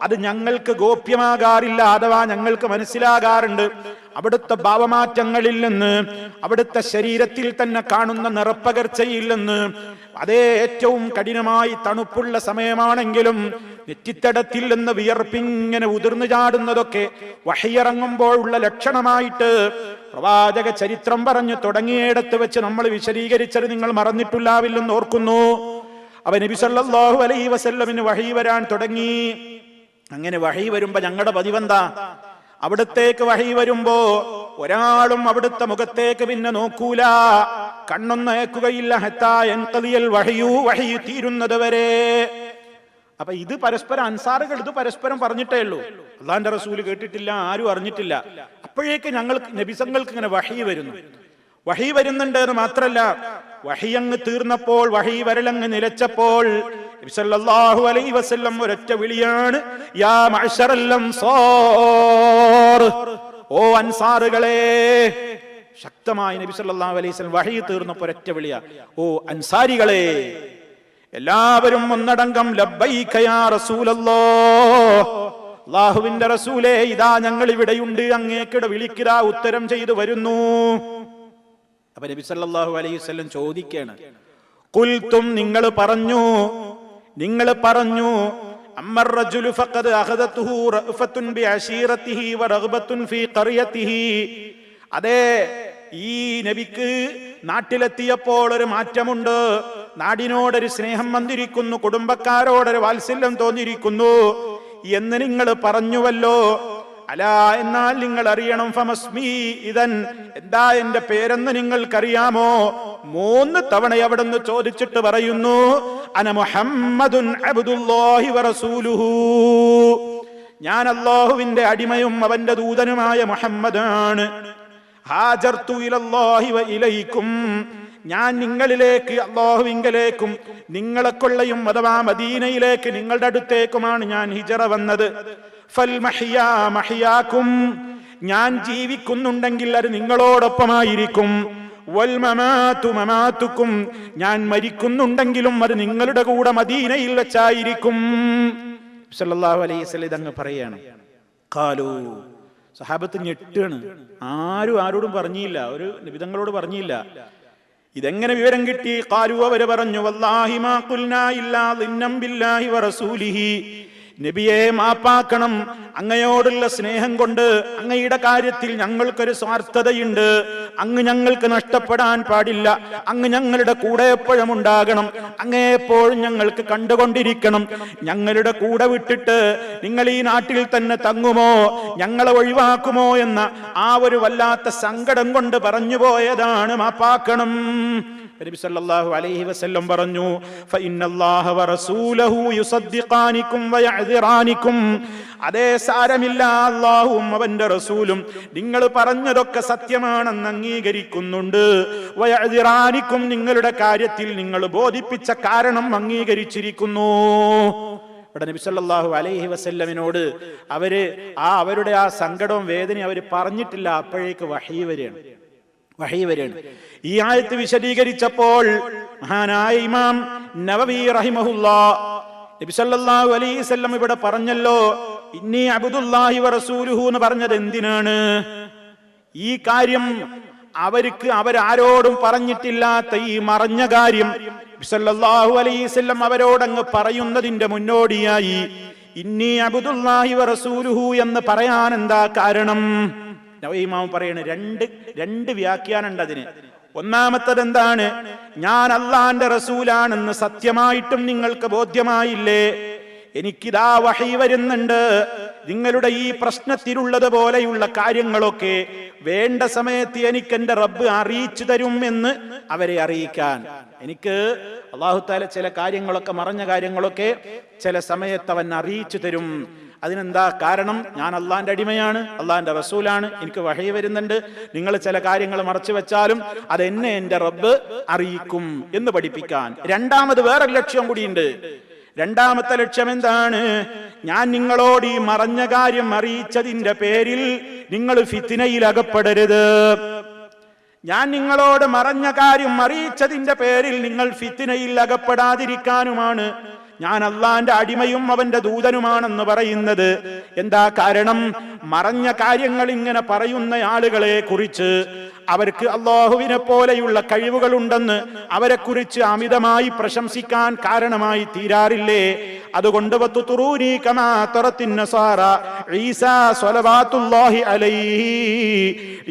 Speaker 1: അത് ഞങ്ങൾക്ക് ഗോപ്യമാകാറില്ല, അഥവാ ഞങ്ങൾക്ക് മനസ്സിലാകാറുണ്ട്. അവിടുത്തെ ഭാവമാറ്റങ്ങളിൽ നിന്ന്, അവിടുത്തെ ശരീരത്തിൽ തന്നെ കാണുന്ന നിറപ്പകർച്ചയിൽ നിന്ന്, അതേ ഏറ്റവും കഠിനമായി തണുപ്പുള്ള സമയമാണെങ്കിലും നെറ്റിത്തടത്തിൽ നിന്ന് വിയർപ്പിങ്ങനെ ഉതിർന്നു ചാടുന്നതൊക്കെ വഹയിറങ്ങുമ്പോഴുള്ള ലക്ഷണമായിട്ട് പ്രവാചക ചരിത്രം പറഞ്ഞു തുടങ്ങിയിടത്ത് വെച്ച് നമ്മൾ വിശദീകരിച്ചത് നിങ്ങൾ മറന്നിട്ടില്ലാവില്ലെന്ന് ഓർക്കുന്നു. അവ നബി സല്ലല്ലാഹു അലൈഹി വസല്ലമിന് വഹി വരാൻ തുടങ്ങി. അങ്ങനെ വഹി വരുമ്പോ ഞങ്ങളുടെ പതിവെന്താ, അവിടത്തേക്ക് വഹി വരുമ്പോ ഒരാളും അവിടുത്തെ മുഖത്തേക്ക് പിന്നെ നോക്കൂല, കണ്ണൊന്നും അയക്കുകയില്ല. ഹത്താ യൻഖദിയൽ വഹ്യു, വഹി തീരുന്നത് വരെ. അപ്പൊ ഇത് പരസ്പരം അൻസാറുകൾ ഇത് പരസ്പരം പറഞ്ഞിട്ടേ ഉള്ളൂ. അള്ളാന്റെ റസൂല് കേട്ടിട്ടില്ല, ആരും അറിഞ്ഞിട്ടില്ല. അപ്പോഴേക്ക് ഞങ്ങൾക്ക് നബിസങ്ങൾക്ക് ഇങ്ങനെ വഹി വരുന്നു. വഹി വരുന്നുണ്ട് എന്ന് മാത്രല്ല, വഹി അങ്ങ് തീർന്നപ്പോൾ, വഹി വരലങ്ങ് നിലച്ചപ്പോൾ നബി സല്ലല്ലാഹു അലൈഹി വസല്ലം ഒരൊറ്റ വിളിയാണ്, യാ മഅ്ശറൽ അൻസാർ, ഓ അൻസാറുകളെ. ശക്തമായി നബി സല്ലല്ലാഹു അലൈഹി വസല്ലം വഹി തീർന്നപ്പോൾ ഒരൊറ്റ വിളിയാ, ഓ അൻസാരികളെ. എല്ലാവരും ഒന്നടങ്കം ലബ്ബൈക യാ റസൂലല്ലാഹ്, അല്ലാഹുവിന്റെ റസൂലേ, ഇതാ ഞങ്ങൾ ഇവിടെയുണ്ട്, അങ്ങേക്കിടെ വിളിക്കുക, ഉത്തരം ചെയ്തു വരുന്നു. അപ്പൊ നബി സല്ലല്ലാഹു അലൈഹി വസല്ലം ചോദിക്കുകയാണ്, ഖുൽതും, നിങ്ങൾ പറഞ്ഞു അമ്മർ റജുലു ഫഖദ് അഖദതുഹു റഅഫത്തുൻ ബിഅശീറതിഹി വറഗ്ബത്തുൻ ഫീ ഖറിയതിഹി. അതെ, ഈ നബിക്ക് നാട്ടിലെത്തിയപ്പോൾ ഒരു മാറ്റമുണ്ട്, നാടിനോടൊരു സ്നേഹം വന്നിരിക്കുന്നു, കുടുംബക്കാരോടൊരു വാത്സല്യം തോന്നിയിരിക്കുന്നു എന്ന് നിങ്ങൾ പറഞ്ഞുവല്ലോ. അലാ, എന്നാൽ നിങ്ങൾ അറിയണം, ഫമസ്മി ഇദൻ, എന്താ എന്റെ പേരെന്ന് നിങ്ങൾക്കറിയാമോ? 3 തവണ അവിടുന്ന് ചോദിച്ചിട്ട് പറയുന്നു, അന മുഹമ്മദുൻ അബ്ദുല്ലാഹി വറസൂലുഹു, ഞാൻ അല്ലാഹുവിന്റെ അടിമയും അവന്റെ ദൂതനുമായ മുഹമ്മദാണ്. ഹാജർതു ഇലല്ലാഹി വ ഇലൈക്കും, ഞാൻ നിങ്ങളിലേക്ക്, അല്ലാഹുവിങ്കലേക്കും നിങ്ങളെ കൊള്ളയും അഥവാ മദീനയിലേക്ക് നിങ്ങളുടെ അടുത്തേക്കുമാണ് ഞാൻ ഹിജറ വന്നത്. ഫൽ മഹ്യാ മഹ്യാക്കും, ഞാൻ ജീവിക്കുന്നുണ്ടെങ്കിൽ അത് നിങ്ങളോടൊപ്പമായിരിക്കും. വൽ മമാതു മമാതുക്കും, ഞാൻ മരിക്കുന്നുണ്ടെങ്കിലും അത് നിങ്ങളുടെ കൂടെ മദീനയിൽ വെച്ചായിരിക്കും. സല്ലല്ലാഹു അലൈഹി വസല്ലം ഇതങ്ങ് പറയാണ്. ഖാലു, സഹാബത്ത് ഞെട്ടാണ്. ആരോടും പറഞ്ഞില്ല, ഒരു നബിതങ്ങളോട് പറഞ്ഞില്ല. ഇതെങ്ങനെ വിവരം കിട്ടി? ഖാലു, അവര് പറഞ്ഞു, വല്ലാഹി മാ ഖുൽനാ ഇല്ലാ ദിന്നം ബില്ലാഹി വറസൂലിഹി, നബിയെ മാപ്പാക്കണം, അങ്ങയോടുള്ള സ്നേഹം കൊണ്ട് അങ്ങയുടെ കാര്യത്തിൽ ഞങ്ങൾക്കൊരു സ്വാർത്ഥതയുണ്ട്, അങ്ങ് ഞങ്ങൾക്ക് നഷ്ടപ്പെടാൻ പാടില്ല, അങ്ങ് ഞങ്ങളുടെ കൂടെ എപ്പോഴും ഉണ്ടാകണം, അങ്ങയെപ്പോഴും ഞങ്ങൾക്ക് കണ്ടുകൊണ്ടിരിക്കണം. ഞങ്ങളുടെ കൂടെ വിട്ടിട്ട് നിങ്ങൾ ഈ നാട്ടിൽ തന്നെ തങ്ങുമോ, ഞങ്ങളെ ഒഴിവാക്കുമോ എന്ന ആ ഒരു വല്ലാത്ത സങ്കടം കൊണ്ട് പറഞ്ഞു പോയതാണ്, മാപ്പാക്കണം. നബി സല്ലല്ലാഹു അലൈഹി വസല്ലം പറഞ്ഞു, ഫഇന്നല്ലാഹ വറസൂലഹു യുസദ്ദിഖാനികും വയഅ്ദിറാനികും, അതേ സാരമില്ല, അല്ലാഹുവും അവന്റെ റസൂലും നിങ്ങൾ പറഞ്ഞതൊക്കെ സത്യമാണെന്ന് അംഗീകരിക്കുന്നുണ്ട്. വയഅ്ദിറാനികും, നിങ്ങളുടെ കാര്യത്തിൽ നിങ്ങൾ ബോധിപ്പിച്ച കാരണം അംഗീകരിച്ചിരിക്കുന്നു. ഇവിടെ നബി സല്ലല്ലാഹു അലൈഹി വസല്ലമിനോട് അവരുടെ ആ സങ്കടവും വേദനയും അവർ പറഞ്ഞിട്ടില്ല. അപ്പോഴേക്ക് വഹീ വരികയാണ്. ഈ ആയത്ത് വിശദീകരിച്ചപ്പോൾ മഹാനായ ഇമാം നവവി റഹിമഹുല്ലാഹ്, നബി സല്ലല്ലാഹു അലൈഹി വസല്ലം ഇവിടെ പറഞ്ഞല്ലോ, ഇന്നി അബ്ദുല്ലാഹി വറസൂലുഹു എന്ന് പറഞ്ഞത് എന്തിനാണ്? ഈ കാര്യം അവരാരോടും പറഞ്ഞിട്ടില്ലാത്ത ഈ മറഞ്ഞ കാര്യം നബി സല്ലല്ലാഹു അലൈഹി വസല്ലം അവരോടങ്ങ് പറയുന്നതിന്റെ മുന്നോടിയായി ഇന്നി അബ്ദുല്ലാഹി വറസൂലുഹു എന്ന് പറയാൻ എന്താ കാരണം? ഇമാം പറയണ രണ്ട് വ്യാഖ്യാനം അതിന്. ഒന്നാമത്തത് എന്താണ്? ഞാൻ അള്ളാന്റെ റസൂലാണെന്ന് സത്യമായിട്ടും നിങ്ങൾക്ക് ബോധ്യമായില്ലേ? എനിക്കിതാ വഹി വരുന്നുണ്ട്, നിങ്ങളുടെ ഈ പ്രശ്നത്തിലുള്ളതുപോലെയുള്ള കാര്യങ്ങളൊക്കെ വേണ്ട സമയത്ത് എനിക്ക് എന്റെ റബ്ബ് അറിയിച്ചു തരും എന്ന് അവരെ അറിയിക്കാൻ. എനിക്ക് അല്ലാഹു തആല ചില കാര്യങ്ങളൊക്കെ, മറഞ്ഞ കാര്യങ്ങളൊക്കെ ചില സമയത്ത് അവൻ അറിയിച്ചു തരും. അതിനെന്താ കാരണം? ഞാൻ അള്ളാന്റെ അടിമയാണ്, അള്ളാന്റെ റസൂലാണ്, എനിക്ക് വഹി വരുന്നുണ്ട്. നിങ്ങൾ ചില കാര്യങ്ങൾ മറച്ചു വെച്ചാലും അതെന്നെ എന്റെ റബ്ബ് അറിയിക്കും എന്ന് പഠിപ്പിക്കാൻ. രണ്ടാമത് വേറൊരു ലക്ഷ്യം കൂടിയുണ്ട്. രണ്ടാമത്തെ ലക്ഷ്യം എന്താണ്? ഞാൻ നിങ്ങളോട് ഈ മറഞ്ഞ കാര്യം അറിയിച്ചതിന്റെ പേരിൽ നിങ്ങൾ ഫിത്നയിൽ അകപ്പെടരുത്. ഞാൻ നിങ്ങളോട് മറഞ്ഞ കാര്യം അറിയിച്ചതിന്റെ പേരിൽ നിങ്ങൾ ഫിത്നയിൽ അകപ്പെടാതിരിക്കാനുമാണ് ഞാൻ അള്ളാന്റെ അടിമയും അവന്റെ ദൂതനുമാണെന്ന് പറയുന്നത്. എന്താ കാരണം? മറഞ്ഞ കാര്യങ്ങൾ ഇങ്ങനെ പറയുന്ന ആളുകളെ കുറിച്ച് അവർക്ക് അല്ലാഹുവിനെ പോലെയുള്ള കഴിവുകളുണ്ടെന്ന് അവരെ കുറിച്ച് അമിതമായി പ്രശംസിക്കാൻ കാരണമായി തീരാറില്ലേ? അതുകൊണ്ട്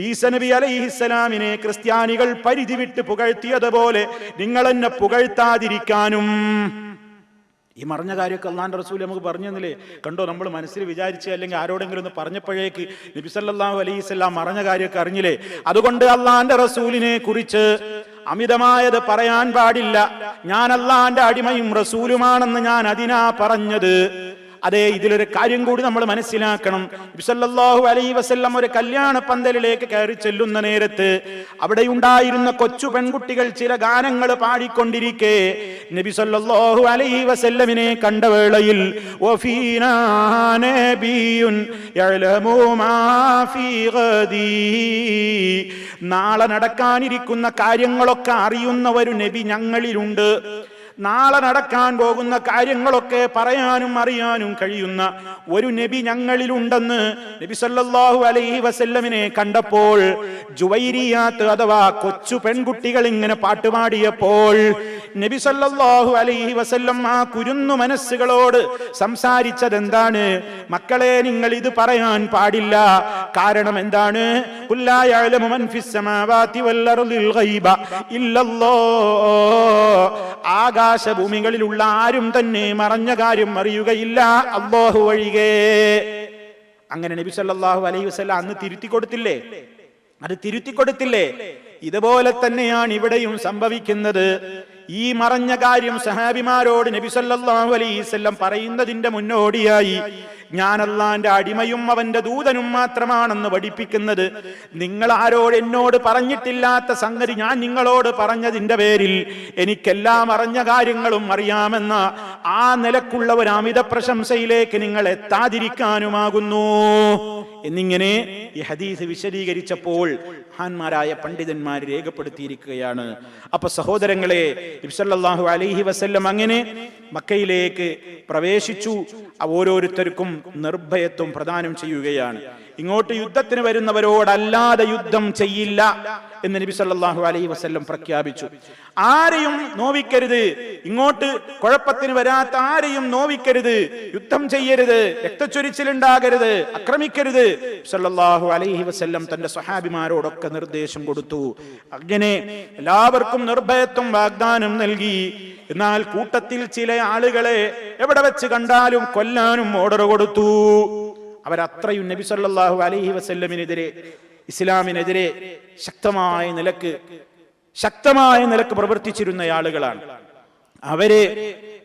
Speaker 1: ഈസാ നബി അലൈഹിസ്സലാമിനെ ക്രിസ്ത്യാനികൾ പരിധി വിട്ട് പുകഴ്ത്തിയതുപോലെ നിങ്ങൾ എന്നെ പുകഴ്ത്താതിരിക്കാനും. ഈ മറഞ്ഞ കാര്യമൊക്കെ അള്ളാന്റെ റസൂൽ നമുക്ക് പറഞ്ഞു തന്നില്ലേ? കണ്ടോ, നമ്മൾ മനസ്സിൽ വിചാരിച്ച് അല്ലെങ്കിൽ ആരോടെങ്കിലും ഒന്ന് പറഞ്ഞപ്പോഴേക്ക് നബി സല്ലല്ലാഹു അലൈഹി വസല്ലം മറഞ്ഞ കാര്യമൊക്കെ അറിഞ്ഞില്ലേ? അതുകൊണ്ട് അള്ളാന്റെ റസൂലിനെ കുറിച്ച് അമിതമായത് പറയാൻ പാടില്ല. ഞാൻ അള്ളാന്റെ അടിമയും റസൂലുമാണെന്ന് ഞാൻ അതിനാ പറഞ്ഞത്. അതെ, ഇതിലൊരു കാര്യം കൂടി നമ്മൾ മനസ്സിലാക്കണം. നബി സല്ലല്ലാഹു അലൈഹി വസല്ലം ഒരു കല്യാണ പന്തലിലേക്ക് കയറി ചെല്ലുന്ന നേരത്ത് അവിടെ ഉണ്ടായിരുന്ന കൊച്ചു പെൺകുട്ടികൾ ചില ഗാനങ്ങൾ പാടിക്കൊണ്ടിരിക്കെ നബി സല്ലല്ലാഹു അലൈഹി വസല്ലമിനെ കണ്ട വേളയിൽ വഫീനാ നബിയുൻ യഅലമു മാ ഫീ ഗദീ, നാളെ നടക്കാനിരിക്കുന്ന കാര്യങ്ങളൊക്കെ അറിയുന്ന ഒരു നബി ഞങ്ങളിലുണ്ട്. നാളെ നടക്കാൻ പോകുന്ന കാര്യങ്ങളൊക്കെ പറയാനും അറിയാനും കഴിയുന്ന ഒരു നബി ഞങ്ങളിലുണ്ടെന്ന് നബി സല്ലല്ലാഹു അലൈഹി വസല്ലമിനെ കണ്ടപ്പോൾ ജുവൈരിയാത്ത് അഥവാ കൊച്ചു പെൺകുട്ടികൾ ഇങ്ങനെ പാട്ടുപാടിയപ്പോൾ നബി സല്ലല്ലാഹു അലൈഹി വസല്ലം ആ കുരുന്നു മനസ്സുകളോട് സംസാരിച്ചത് എന്താണ്? മക്കളെ, നിങ്ങൾ ഇത് പറയാൻ പാടില്ല. കാരണം എന്താണ്? ഖുൽ ലാ യഅലമു മൻ ഫിസ് സമാവാതി വൽ അർദിൽ ഗൈബ ഇല്ലല്ലാഹ്, ആകാശഭൂമികളിലുള്ള ആരും തന്നെ മറഞ്ഞ കാര്യം അറിയുകയില്ല അല്ലാഹു ഒഴികെ. അങ്ങനെ നബി സല്ലല്ലാഹു അലൈഹി വസല്ലം അന്ന് തിരുത്തി കൊടുത്തില്ലേ? അത് തിരുത്തി കൊടുത്തില്ലേ? ഇതുപോലെ തന്നെയാണ് ഇവിടെയും സംഭവിക്കുന്നത്. ഈ മറഞ്ഞ കാര്യം സഹാബിമാരോട് നബി സല്ലല്ലാഹു അലൈഹി വസല്ലം പറയുന്നതിന്റെ മുന്നോടിയായി ഞാൻ അള്ളാന്റെ അടിമയും അവന്റെ ദൂതനും മാത്രമാണെന്ന് പഠിപ്പിക്കുന്നത്. നിങ്ങൾ ആരോട് എന്നോട് പറഞ്ഞിട്ടില്ലാത്ത സംഗതി ഞാൻ നിങ്ങളോട് പറഞ്ഞതിന്റെ പേരിൽ എനിക്കെല്ലാം അറിഞ്ഞ കാര്യങ്ങളും അറിയാമെന്ന ആ നിലക്കുള്ള ഒരു അമിത പ്രശംസയിലേക്ക് നിങ്ങൾ എത്താതിരിക്കാനുമാകുന്നു എന്നിങ്ങനെ ഈ ഹദീസ് വിശദീകരിച്ചപ്പോൾ മഹാന്മാരായ പണ്ഡിതന്മാർ രേഖപ്പെടുത്തിയിരിക്കുകയാണ്. അപ്പൊ സഹോദരങ്ങളെ, നബി സല്ലല്ലാഹു അലൈഹി വസല്ലം അങ്ങനെ മക്കയിലേക്ക് പ്രവേശിച്ചു. ഓരോരുത്തർക്കും നിർഭയത്വം പ്രദാനം ചെയ്യുകയാണ്. ഇങ്ങോട്ട് യുദ്ധത്തിന് വരുന്നവരോടല്ലാതെ യുദ്ധം ചെയ്യില്ല എന്ന് നബി സല്ലല്ലാഹു അലൈഹി വസല്ലം പ്രഖ്യാപിച്ചു. ആരെയും നോവിക്കരുത്, ഇങ്ങോട്ട് കുഴപ്പത്തിന് വരാത്ത ആരെയും നോവിക്കരുത്, യുദ്ധം ചെയ്യരുത്, രക്തച്ചൊരിച്ചിലുണ്ടാകരുത്, ആക്രമിക്കരുത്. സല്ലല്ലാഹു അലൈഹി വസല്ലം തന്റെ സ്വഹാബിമാരോടൊക്കെ നിർദ്ദേശം കൊടുത്തു. അങ്ങനെ എല്ലാവർക്കും നിർഭയത്വം വാഗ്ദാനം നൽകി. എന്നാൽ കൂട്ടത്തിൽ ചില ആളുകളെ എവിടെ വെച്ച് കണ്ടാലും കൊല്ലാനും ഓർഡർ കൊടുത്തു. അവരത്രയും നബി സല്ലല്ലാഹു അലൈഹി വസല്ലമിനെതിരെ, ഇസ്ലാമിനെതിരെ ശക്തമായ നിലക്ക് പ്രവർത്തിച്ചിരുന്ന ആളുകളാണ്. അവരെ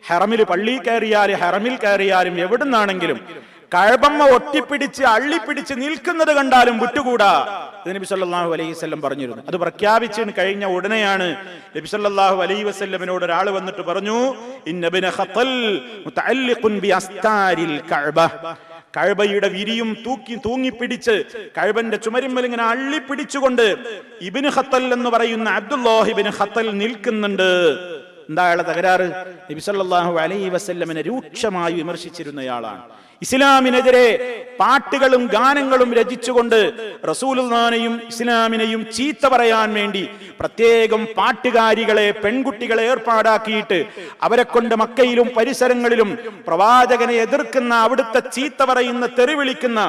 Speaker 1: ഹറമിൽ, പള്ളിയിൽ കയറിയാലും ഹറമിൽ കയറിയാലും എവിടുന്നാണെങ്കിലും കഅബമ്മ ഒട്ടിപ്പിടിച്ച് അള്ളിപ്പിടിച്ച് നിൽക്കുന്നത് കണ്ടാലും വിട്ടുകൂടാ ഇത് നബി സല്ലല്ലാഹു അലൈഹി വസല്ലം പറഞ്ഞിരുന്നു. അത് പ്രഖ്യാപിച്ച് കഴിഞ്ഞ ഉടനെയാണ് നബി സല്ലല്ലാഹു അലൈഹി വസല്ലമിനോട് ഒരാൾ വന്നിട്ട് പറഞ്ഞു, ഇന്നബ്ന ഖത്തൽ മുതഅല്ലിഖുൻ ബി അസ്താരിൽ കഅബ, കഅബയുടെ വിരിയും തൂങ്ങിപ്പിടിച്ച് കഅബന്റെ ചുമരിന്മേൽ ഇങ്ങനെ അള്ളിപ്പിടിച്ചുകൊണ്ട് ഇബ്നു ഖത്തൽ എന്ന് പറയുന്ന അബ്ദുല്ലാഹ് ഇബ്നു ഖത്തൽ നിൽക്കുന്നുണ്ട്. എന്താ അയാളെ തകരാറ്? നബി സല്ലല്ലാഹു അലൈഹി വസല്ലമിനെ രൂക്ഷമായി വിമർശിച്ചിരുന്നയാളാണ്. ഇസ്ലാമിനെതിരെ പാട്ടുകളും ഗാനങ്ങളും രചിച്ചുകൊണ്ട് റസൂലുള്ളാഹിനെയും ഇസ്ലാമിനെയും ചീത്ത പറയാൻ വേണ്ടി പ്രത്യേകം പാട്ടുകാരികളെ, പെൺകുട്ടികളെ ഏർപ്പാടാക്കിയിട്ട് അവരെ കൊണ്ട് മക്കയിലും പരിസരങ്ങളിലും പ്രവാചകനെ എതിർക്കുന്ന, അവിടുത്തെ ചീത്ത പറയുന്ന, തെറി വിളിക്കുന്ന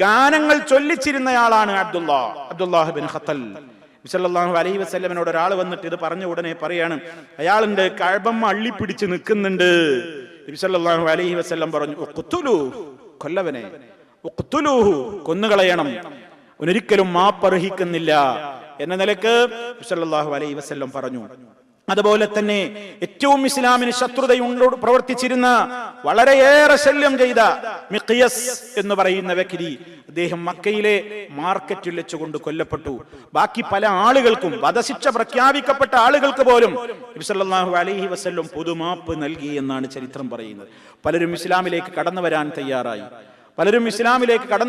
Speaker 1: ഗാനങ്ങൾ ചൊല്ലിച്ചിരുന്നയാളാണ് അബ്ദുല്ലാഹ് ബിൻ ഖത്തൽ. സല്ലല്ലാഹു അലൈഹി വസല്ലമിനോട് ഒരാൾ വന്നിട്ട് ഇത് പറഞ്ഞ ഉടനെ പറയാണ്, അയാളുണ്ട് കഅബമ്മ അള്ളിപ്പിടിച്ച് നിൽക്കുന്നുണ്ട്. നബി സല്ലല്ലാഹു അലൈഹി വസല്ലം പറഞ്ഞു, ഉഖ്തുലൂഹു, കൊല്ലവനെ, ഉഖ്തുലൂഹു, കൊന്നുകളയണം, ഒരിക്കലും മാപ്പർഹിക്കുന്നില്ല എന്ന നിലക്ക് നബി സല്ലല്ലാഹു അലൈഹി വസല്ലം പറഞ്ഞു. അതുപോലെ തന്നെ ഏറ്റവും ഇസ്ലാമിന് ശത്രുതയോട് പ്രവർത്തിച്ചിരുന്ന, വളരെയേറെ ശല്യം ചെയ്ത മിഖ്യസ് എന്ന് പറയുന്ന വ്യക്തി, അദ്ദേഹം മക്കയിലെ മാർക്കറ്റിൽ വെച്ചുകൊണ്ട് കൊല്ലപ്പെട്ടു. ബാക്കി പല ആളുകൾക്കും, വധശിക്ഷ പ്രഖ്യാപിക്കപ്പെട്ട ആളുകൾക്ക് പോലും നബി സല്ലല്ലാഹു അലൈഹി വസല്ലം പൊതുമാപ്പ് നൽകി എന്നാണ് ചരിത്രം പറയുന്നത്. പലരും ഇസ്ലാമിലേക്ക് കടന്നു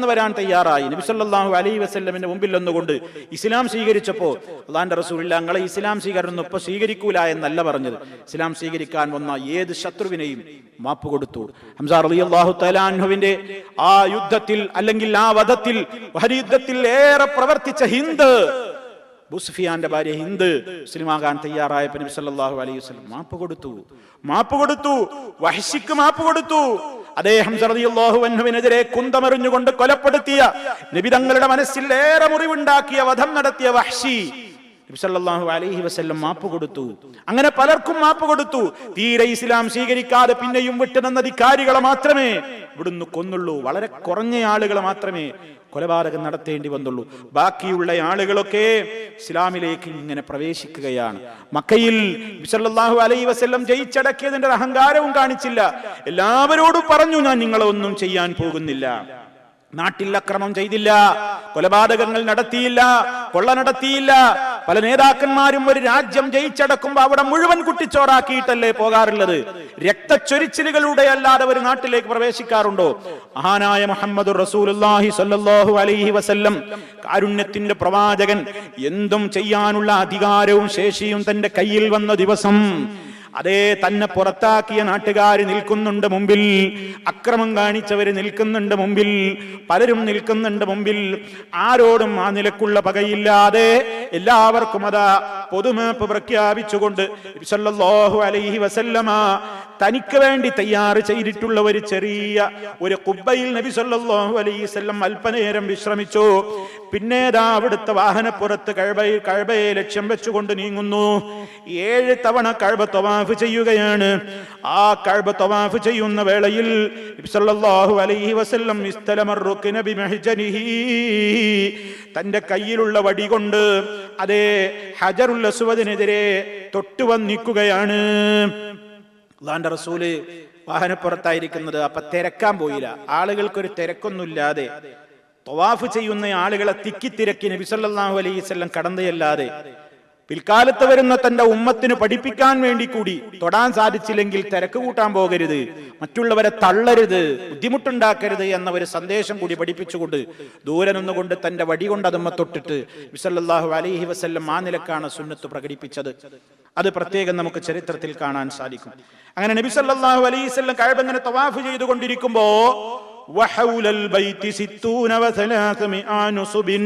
Speaker 1: വരാൻ തയ്യാറായി. നബി സല്ലല്ലാഹു അലൈഹി വസല്ലമിന്റെ മുമ്പിൽ വന്നുകൊണ്ട് ഇസ്ലാം സ്വീകരിച്ചപ്പോൾ അല്ലാഹുവിന്റെ റസൂൽ ഞങ്ങളെ ഇസ്ലാം സ്വീകരണം ഇപ്പൊ സ്വീകരിക്കൂല എന്നല്ല പറഞ്ഞത്. ഇസ്ലാം സ്വീകരിക്കാൻ വന്ന ഏത് ശത്രുവിനെയും മാപ്പ് കൊടുത്തു. ഹംസ റളിയല്ലാഹു തആല അൻഹുവിന്റെ ആ യുദ്ധത്തിൽ, അല്ലെങ്കിൽ ആ വധത്തിൽ, ഉഹദ് യുദ്ധത്തിൽ ഏറെ പ്രവർത്തിച്ച ഹിന്ദ്, അബൂസുഫിയാന്റെ ഭാര്യ ഹിന്ദ് മുസ്ലിമാകാൻ തയ്യാറായപ്പോൾ നബി സല്ലല്ലാഹു അലൈഹി വസല്ലം മാപ്പ് കൊടുത്തു. വഹ്ശിക്ക് മാപ്പ് കൊടുത്തു. അതേ ഹംസ റളിയല്ലാഹു അൻഹുവിനെതിരെ കുന്തമെറിഞ്ഞുകൊണ്ട് കൊലപ്പെടുത്തിയ, നബി തങ്ങളുടെ മനസ്സിൽ ഏറെ മുറിവുണ്ടാക്കിയ, വധം നടത്തിയ വഹ്ശി, നബി സല്ലല്ലാഹു അലൈഹി വസല്ലം മാപ്പ് കൊടുത്തു. അങ്ങനെ പലർക്കും മാപ്പ് കൊടുത്തു. തീരെ ഇസ്ലാം സ്വീകരിക്കാതെ പിന്നെയും വിട്ടുനിന്ന അധികാരികളെ മാത്രമേ ഇവിടുന്ന് കൊന്നുള്ളൂ. വളരെ കുറഞ്ഞ ആളുകളെ മാത്രമേ കൊലപാതകം നടത്തേണ്ടി വന്നുള്ളൂ. ബാക്കിയുള്ള ആളുകളൊക്കെ ഇസ്ലാമിലേക്ക് ഇങ്ങനെ പ്രവേശിക്കുകയാണ്. മക്കയിൽ നബി സല്ലല്ലാഹു അലൈഹി വസല്ലം ജയിച്ചടക്കിയതിന്റെ അഹങ്കാരവും കാണിച്ചില്ല. എല്ലാവരോടും പറഞ്ഞു, ഞാൻ നിങ്ങളെ ഒന്നും ചെയ്യാൻ പോകുന്നില്ല. നാട്ടിൽ അക്രമം ചെയ്തില്ല, കൊലപാതകങ്ങൾ നടത്തിയില്ല, കൊള്ള നടത്തിയില്ല. പല നേതാക്കന്മാരും ഒരു രാജ്യം ജയിച്ചടക്കുമ്പോ അവിടെ മുഴുവൻ കുട്ടിച്ചോറാക്കിയിട്ടല്ലേ പോകാറുള്ളത്. രക്തച്ചൊരിച്ചിലുകളുടെ അല്ലാതെ ഒരു നാട്ടിലേക്ക് പ്രവേശിക്കാറുണ്ടോ? മഹാനായ മുഹമ്മദുർ റസൂലുള്ളാഹി സ്വല്ലല്ലാഹു അലൈഹി വസല്ലം, കാരുണ്യത്തിന്റെ പ്രവാചകൻ, എന്തും ചെയ്യാനുള്ള അധികാരവും ശേഷിയും തന്റെ കയ്യിൽ വന്ന ദിവസം, അതേ തന്നെ പുറത്താക്കിയ നാട്ടുകാർ നിൽക്കുന്നുണ്ട് മുമ്പിൽ, അക്രമം കാണിച്ചവര് നിൽക്കുന്നുണ്ട് മുമ്പിൽ, പലരും നിൽക്കുന്നുണ്ട് മുമ്പിൽ. ആരോടും ആ നിലക്കുള്ള പകയില്ലാതെ എല്ലാവർക്കും അതാ പൊതുമാപ്പ് പ്രഖ്യാപിച്ചുകൊണ്ട് നബി സല്ലല്ലാഹു അലൈഹി വസല്ലമ തനിക്ക് വേണ്ടി തയ്യാറ് ചെയ്തിട്ടുള്ള ഒരു ചെറിയ ഒരു ഖുബ്ബയിൽ നബി സല്ലല്ലാഹു അലൈഹി വസല്ലം അല്പനേരം വിശ്രമിച്ചു. പിന്നെ അവിടുത്തെ വാഹനപ്പുറത്ത് കഅബയെ ലക്ഷ്യം വെച്ചുകൊണ്ട് നീങ്ങുന്നു. 7 തവണ കഅബ തവാഫ് ചെയ്യുകയാണ്. ആ കഅബ തവാഫ് ചെയ്യുന്ന വേളയിൽ നബി സല്ലല്ലാഹു അലൈഹി വസല്ലം ഇസ്തലമർ റുക്ന ബിമഹ്ജനിഹി, തന്റെ കയ്യിലുള്ള വടി കൊണ്ട് അതേ ഹജറുൽ അസ്വദിനെതിരെ തൊട്ടു വന്നിക്കുകയാണ്. അല്ലാഹുവിന്റെ റസൂല് വാഹനപ്പുറത്തായിരിക്കുന്നത്. അപ്പൊ തിരക്കാൻ പോയില്ല. ആളുകൾക്കൊരു തിരക്കൊന്നുമില്ലാതെ തവാഫ് ചെയ്യുന്ന ആളുകളെ തിക്കിത്തിരക്കി നബി സല്ലല്ലാഹു അലൈഹി വസല്ലം കടന്നയല്ലാതെ പിൽക്കാലത്ത് വരുന്ന തന്റെ ഉമ്മത്തിന് പഠിപ്പിക്കാൻ വേണ്ടി കൂടി തൊടാൻ സാധിച്ചില്ലെങ്കിൽ തിരക്ക് കൂട്ടാൻ പോകരുത്, മറ്റുള്ളവരെ തള്ളരുത്, ബുദ്ധിമുട്ടുണ്ടാക്കരുത് എന്ന ഒരു സന്ദേശം കൂടി പഠിപ്പിച്ചുകൊണ്ട് ദൂരെ നിന്നുകൊണ്ട് തന്റെ വടി കൊണ്ട് അതുമ്മ തൊട്ടിട്ട് നബി സല്ലല്ലാഹു അലൈഹി വസല്ലം ആ നിലക്കാണ് സുന്നത്ത് പ്രകടിപ്പിച്ചത്. അത് പ്രത്യേകം നമുക്ക് ചരിത്രത്തിൽ കാണാൻ സാധിക്കും. അങ്ങനെ നബി സല്ലല്ലാഹു അലൈഹി വസല്ലം കഅബ ഇങ്ങനെ തവാഫ് ചെയ്തുകൊണ്ടിരിക്കുമ്പോ വഹൗലൽ ബൈതി 60 و300 നുസുബിൻ,